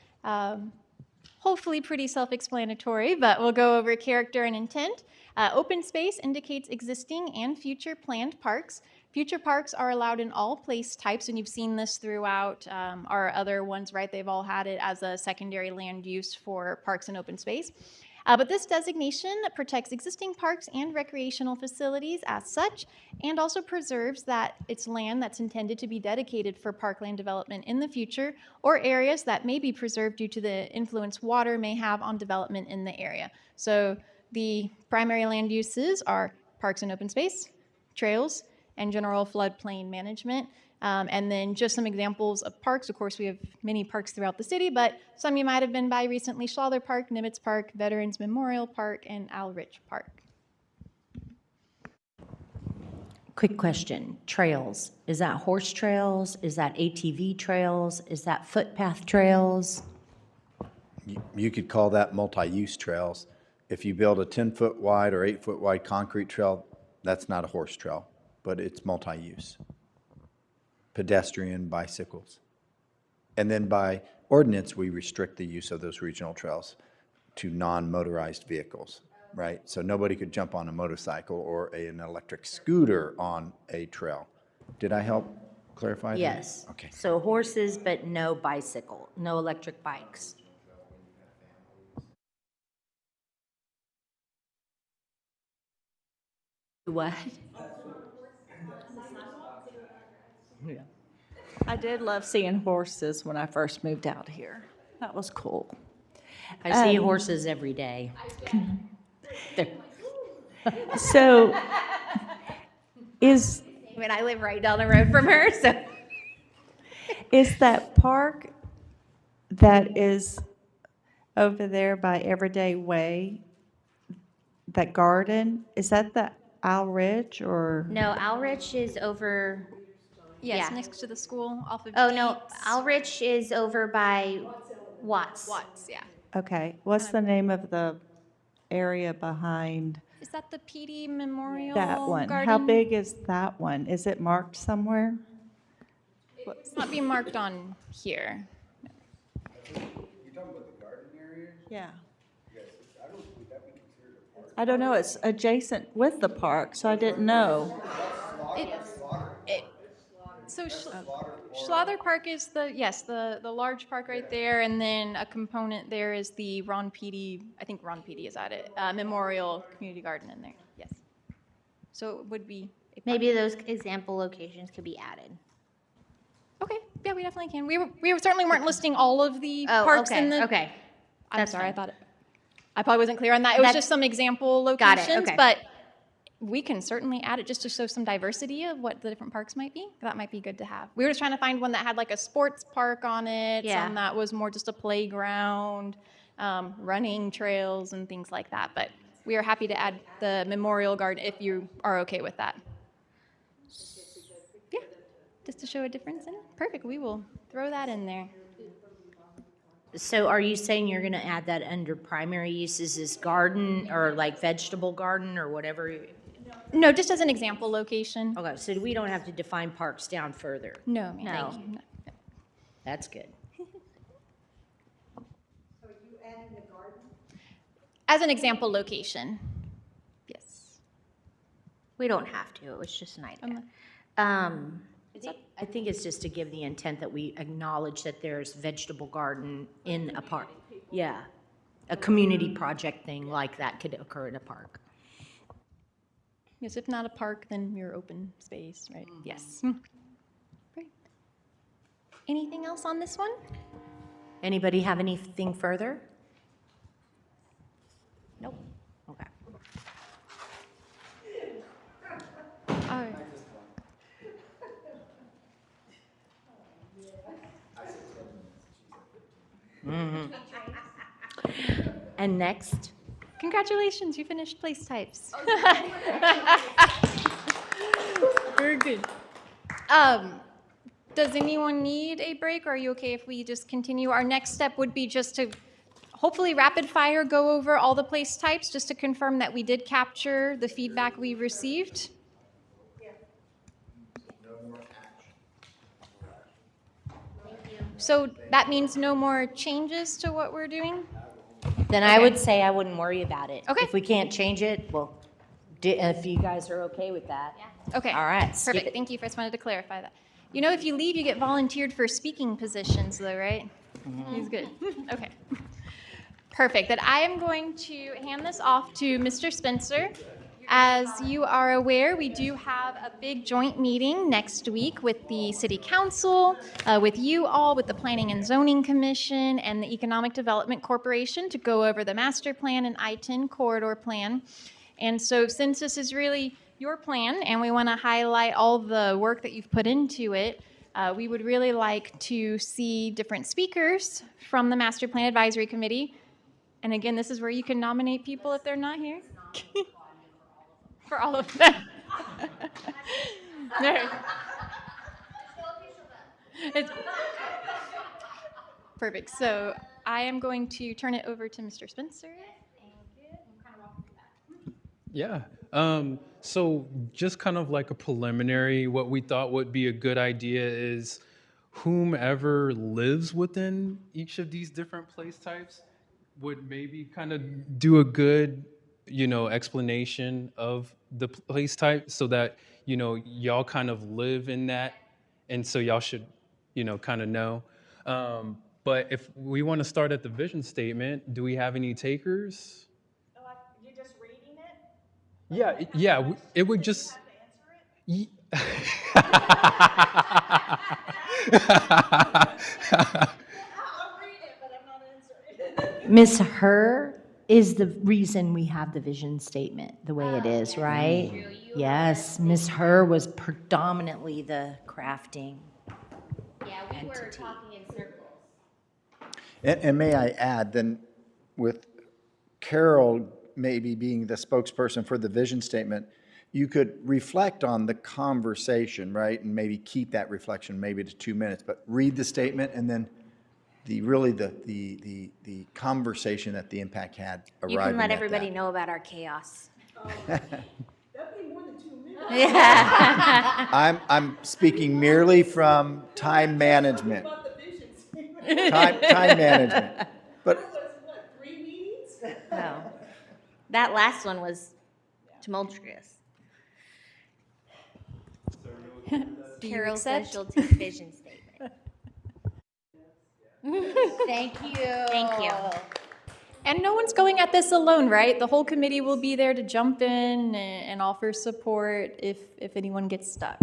Hopefully pretty self-explanatory, but we'll go over character and intent. Open space indicates existing and future planned parks. Future parks are allowed in all place types, and you've seen this throughout our other ones, right? They've all had it as a secondary land use for parks and open space. But this designation protects existing parks and recreational facilities as such, and also preserves that it's land that's intended to be dedicated for parkland development in the future, or areas that may be preserved due to the influence water may have on development in the area. So the primary land uses are parks and open space, trails, and general floodplain management. And then just some examples of parks. Of course, we have many parks throughout the city, but some you might have been by recently: Schlatter Park, Nimitz Park, Veterans Memorial Park, and Al Rich Park. Quick question, trails, is that horse trails? Is that ATV trails? Is that footpath trails? You could call that multi-use trails. If you build a 10-foot wide or 8-foot wide concrete trail, that's not a horse trail, but it's multi-use. Pedestrian, bicycles. And then by ordinance, we restrict the use of those regional trails to non-motorized vehicles, right? So nobody could jump on a motorcycle or an electric scooter on a trail. Did I help clarify that? Yes. Okay. So horses, but no bicycle, no electric bikes. What? Yeah. I did love seeing horses when I first moved out here. That was cool. I see horses every day. They're- So is I mean, I live right down the road from her, so. Is that park that is over there by Everyday Way, that garden, is that the Al Ridge or? No, Alrich is over. Yes, Yeah. next to the school off of Oh, no, Dietz. Alrich is over by Watts. Watts, yeah. Okay, what's the name of the area behind Is that the PD Memorial that one? Garden? How big is that one? Is it marked somewhere? It's not being marked on here. You're talking about the garden area? Yeah. Yes, I don't, would that be considered a park? I don't know, it's adjacent with the park, so I didn't know. So Schlatter Park is the large park right there, and then a component there is the Ron Peedy, I think Ron Peedy is at it, Memorial Community Garden in there, yes. So it would be a park. Maybe those example locations could be added. Okay, yeah, we definitely can. We certainly weren't listing all of the Oh, parks okay, in the. okay. I'm That's sorry, fine. I probably wasn't clear on that. It was That's- just some example Got it, locations, okay. but we can certainly add it just to show some diversity of what the different parks might be. That might be good to have. We were just trying to find one that had like a sports park on it, Yeah. some that was more just a playground, running trails and things like that. But we are happy to add the memorial garden if you are okay with that. Yeah, just to show a difference in it. Perfect. We will throw that in there. So are you saying you're going to add that under primary uses as garden or like vegetable garden or whatever? No, just as an example location. Okay, so we don't have to define parks down further. No, ma'am. No. Thank you. No. That's good. As an example location. Yes. We don't have to, it was just an idea. I think it's just to give the intent that we acknowledge that there's vegetable garden in a park. Yeah, a community project thing like that could occur in a park. Yes, if not a park, then your open space, right? Yes. Great. Anything else on this one? Anybody have anything further? Nope. Okay. All right. And next? Congratulations, you finished place types. Very good. Does anyone need a break, or are you okay if we just continue? Our next step would be just to hopefully rapid fire go over all the place types, just to confirm that we did capture the feedback we received. So that means no more changes to what we're doing? Then I would say I wouldn't worry about it. Okay. If we can't change it, well, if you guys are okay with that. Okay. All right, skip Perfect. it. Thank you. Just wanted to clarify that. You know, if you leave, you get volunteered for speaking positions, though, right? He's good. Okay. Perfect. Then I am going to hand this off to Mr. Spencer. As you are aware, we do have a big joint meeting next week with the City Council, with you all, with the Planning and Zoning Commission, and the Economic Development Corporation to go over the master plan and I-10 corridor plan. And so since this is really your plan and we want to highlight all the work that you've put into it, we would really like to see different speakers from the Master Plan Advisory Committee. And again, this is where you can nominate people if they're not here. For all of them. It's perfect. So I am going to turn it over to Mr. Spencer. Yeah. So just kind of like a preliminary, what we thought would be a good idea is whomever lives within each of these different place types would maybe kind of do a good, explanation of the place type so that, y'all kind of live in that. And so y'all should, kind of know. But if we want to start at the vision statement, do we have any takers? You're just reading it? Yeah, it would just. Ye- I'll read it, but I'm not answering. Ms. Herr is the reason we have the vision statement the way it is, right? Yes, Ms. Herr was predominantly the crafting. Yeah, we were Entity. talking in circles. And may I add, then, with Carol maybe being the spokesperson for the vision statement, you could reflect on the conversation, right? And maybe keep that reflection maybe to 2 minutes, but read the statement and then the conversation that the MPAC had arriving You can let at everybody that. know about our chaos. That'd be more than 2 minutes. Yeah. I'm speaking merely from time management. About the vision statement. Time management. But That was what, 3 meetings? No. That last one was tumultuous. Carol accept? says she'll take vision statement. Thank you. Thank you. And no one's going at this alone, right? The whole committee will be there to jump in and offer support if anyone gets stuck.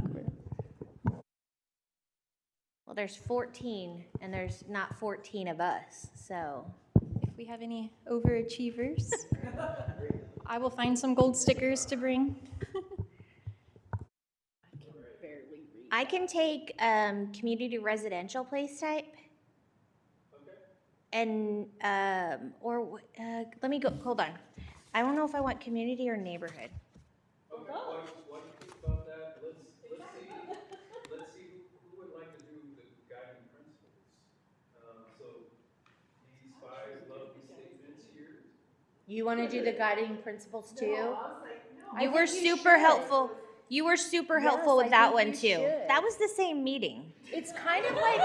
Well, there's 14, and there's not 14 of us, so. if we have any overachievers. I will find some gold stickers to bring. I can take community residential place type. And, let me go, hold on. I don't know if I want community or neighborhood. Okay, while you think about that, let's see who would like to do the guiding principles. So these 5 lovely statements here. You want to do the guiding principles too? You were super helpful. You were super helpful with I that think one you too. should. That was the same meeting. It's kind of like,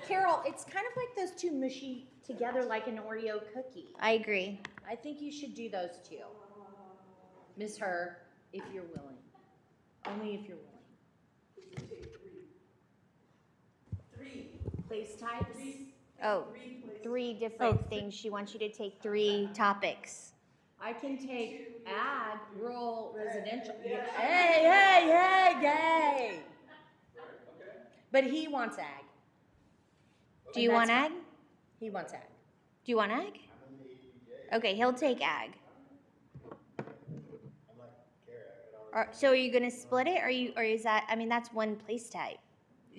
Carol, it's kind of like those two mushy together like an Oreo cookie. I agree. I think you should do those two. Ms. Herr, if you're willing. Only if you're willing. Place types? Oh, 3 different things. She wants you to take 3 topics. I can take ag, rural, residential. Hey. But he wants ag. Do you want ag? He wants ag. Do you want ag? Okay, he'll take ag. So are you gonna split it, or is that? I mean, that's one place type.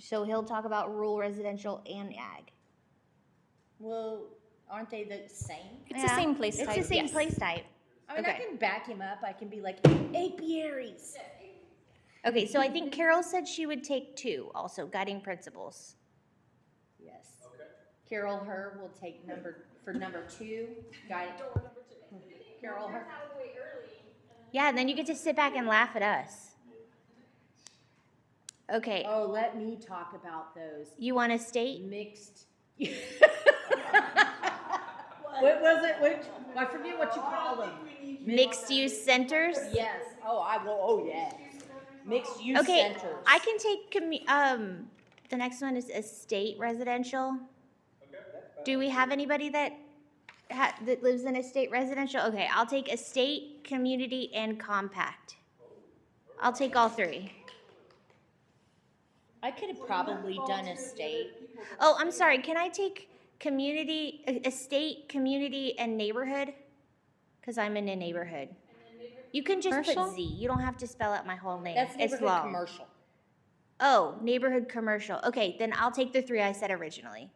So he'll talk about rural, residential, and ag. Well, aren't they the same? It's the same place type. It's the same yes. place type. I mean, I Okay. can back him up. I can be like, apiaries. Okay, so I think Carol said she would take 2 also, guiding principles. Yes. Carol Herr will take number 2, guide. Carol Herr. Yeah, and then you get to sit back and laugh at us. Okay, Oh, let me talk about those you want a state? mixed. What was it? I forget what you call them. Mixed use centers? Yes. Oh, yes. Mixed use Okay, centers. I can take, the next one is estate residential. Do we have anybody that that lives in estate residential? Okay, I'll take estate, community, and compact. I'll take all 3. I could have probably done a state. Oh, I'm sorry, can I take community, estate, community, and neighborhood? Because I'm in a neighborhood. You can just Commercial? put Z, you don't have to spell out my whole name. That's It's neighborhood long. commercial. Oh, neighborhood commercial. Okay, then I'll take the 3 I said originally.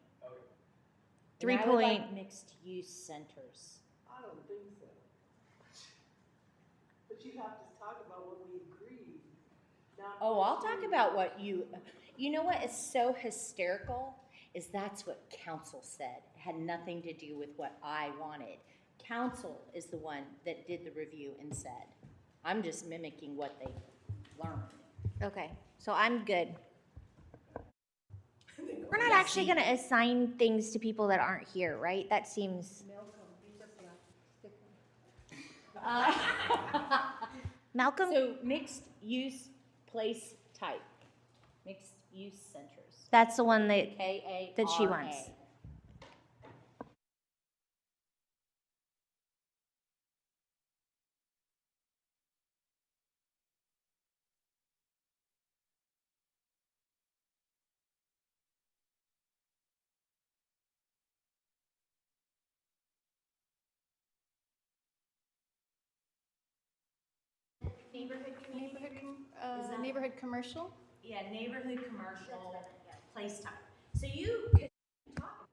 3 And I would point. like mixed use centers. I don't think so. But you have to talk about what we agreed. Oh, I'll talk about what you know what is so hysterical is that's what council said. It had nothing to do with what I wanted. Council is the one that did the review and said, I'm just mimicking what they learned. Okay, so I'm good. We're not actually gonna assign things to people that aren't here, right? That seems. Malcolm, So mixed use place type, mixed use centers. that's the one that, KARA. that she wants. Neighborhood commercial. Yeah, neighborhood commercial place type. So you could talk.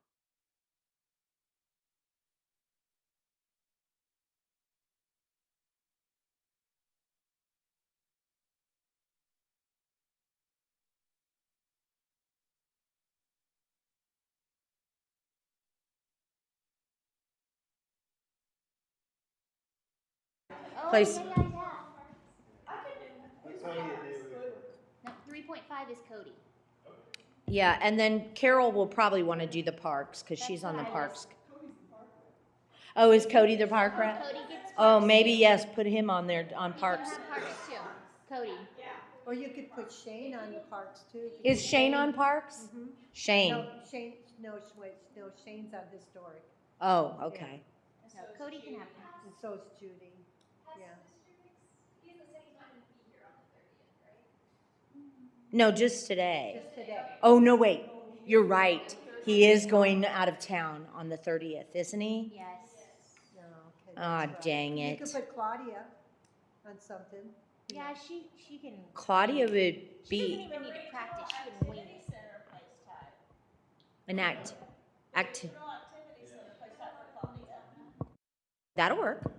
Place. No, 3.5 is Cody. Yeah, and then Carol will probably want to do the parks because she's on the parks. Oh, is Cody the park rep? Cody gets Oh, maybe yes, put him on there on parks. parks too. Cody. Or you could put Shane on the parks too. Is Shane on parks? Shane. No, Shane, no, wait, no, Shane's on historic, Oh, okay. No, Cody can have and so's Judy, yeah. No, just today. Just today. Oh, no, wait. You're right. He is going out of town on the 30th, isn't he? Yes. No, okay. Ah, that's right. dang You it. could put Claudia on something. Yeah, she can. Claudia would She doesn't be even need to practice. She can wing it. an that'll work.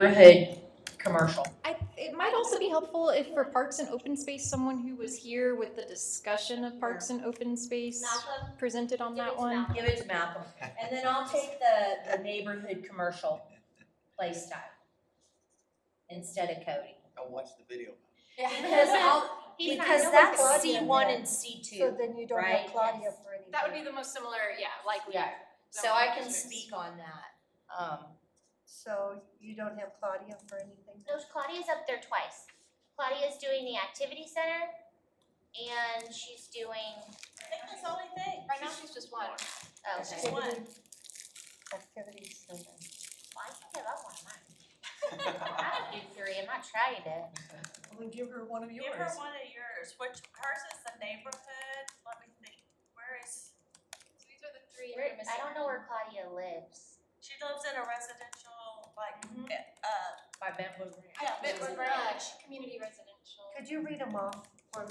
Neighborhood commercial. It might also be helpful if for Parks and Open Space, someone who was here with the discussion of Parks and Open Space Malcolm, presented on give it that to one. Malcolm. Give it to Malcolm. And then I'll take the neighborhood commercial play style instead of Cody. I'll watch the video. Because He's not because doing that's Claudia C1 then. and C2. So then you don't right? have Claudia for anything. That would be the most similar, yeah, likely. Yeah. So I can speak on that. So you don't have Claudia for anything? No, Claudia's up there twice. Claudia's doing the activity center, and she's doing. I think that's the only thing. Right now, she's just one. Oh, okay. One. Activities center. Well, I can give up on mine. I would do 3. I'm not trying to. Well, then give her one of Give her one of yours, which hers is the neighborhood, let me think, where is, So these are the three. I don't know where Claudia lives. she lives in a residential, like, By Bentwood Ranch. yeah, Midwood Ranch. Community residential. Could you read them off for me?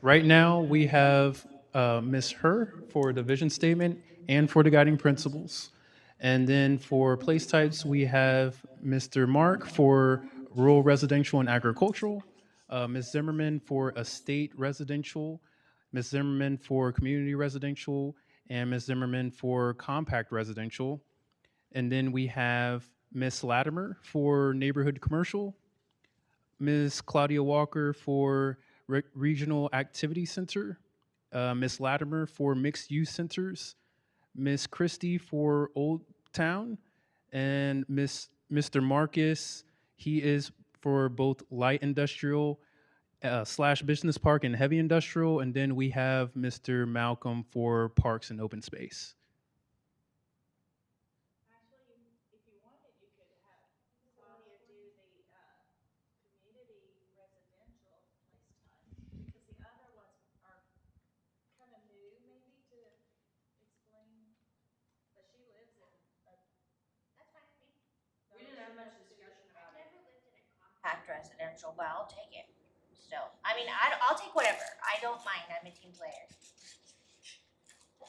Right now, we have Ms. Her for the vision statement and for the guiding principles. And then for place types, we have Mr. Mark for rural residential and agricultural, Ms. Zimmerman for estate residential, Ms. Zimmerman for community residential, and Ms. Zimmerman for compact residential. And then we have Ms. Latimer for neighborhood commercial, Ms. Claudia Walker for Regional Activity Center, Ms. Latimer for Mixed Use Centers, Ms. Christie for Old Town, and Mr. Marcus, he is for both light industrial / business park and heavy industrial, and then we have Mr. Malcolm for parks and open space. That's fine with me. We didn't have much discussion about it. I've never lived in a compact residential, but I'll take it. Still, I mean, I'll take whatever. I don't mind. I'm a team player.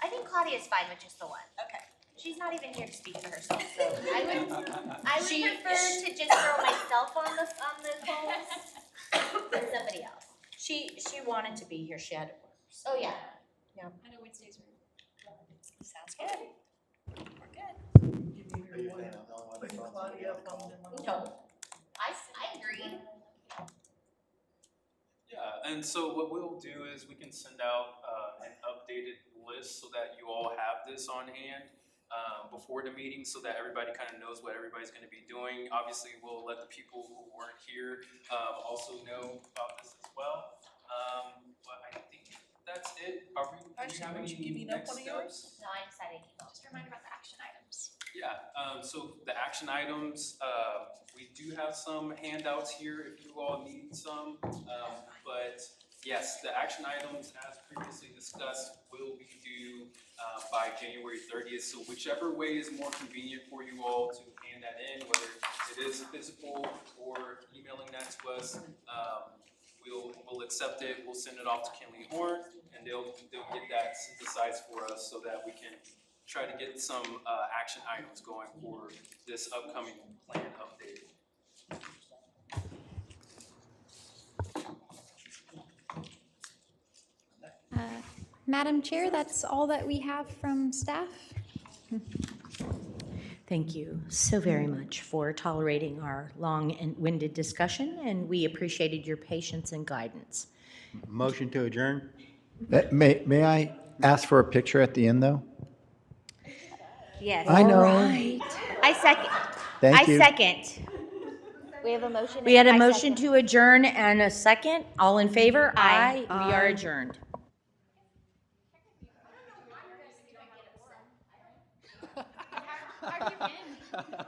I think Claudia's fine with just the one. Okay. She's not even here to speak for herself, so I would prefer to just throw myself on the coals than somebody else. She wanted to be here. She had to work. So. Oh, yeah. I know Wednesdays are. Sounds good. We're good. No. I agreed. Yeah, and so what we'll do is we can send out an updated list so that you all have this on hand before the meeting so that everybody kind of knows what everybody's going to be doing. Obviously, we'll let the people who weren't here also know about this as well. But I think that's it. Do you have any next steps? No, I decided to keep on. Just a reminder about the action items. Yeah, so the action items, we do have some handouts here if you all need some. But yes, the action items, as previously discussed, will be due by January 30th. So whichever way is more convenient for you all to hand that in, whether it is physical or emailing that to us, we'll accept it, we'll send it off to Kinley Horn, and they'll get that synthesized for us so that we can try to get some action items going for this upcoming plan update. Madam Chair, that's all that we have from staff. Thank you so very much for tolerating our long and winded discussion, and we appreciated your patience and guidance. Motion to adjourn? May I ask for a picture at the end, though? Yes. I know. Right. I second. Thank you. I second. We have a motion. We had a I motion second. to adjourn and a second. All in favor? Aye. We are adjourned. How'd you win?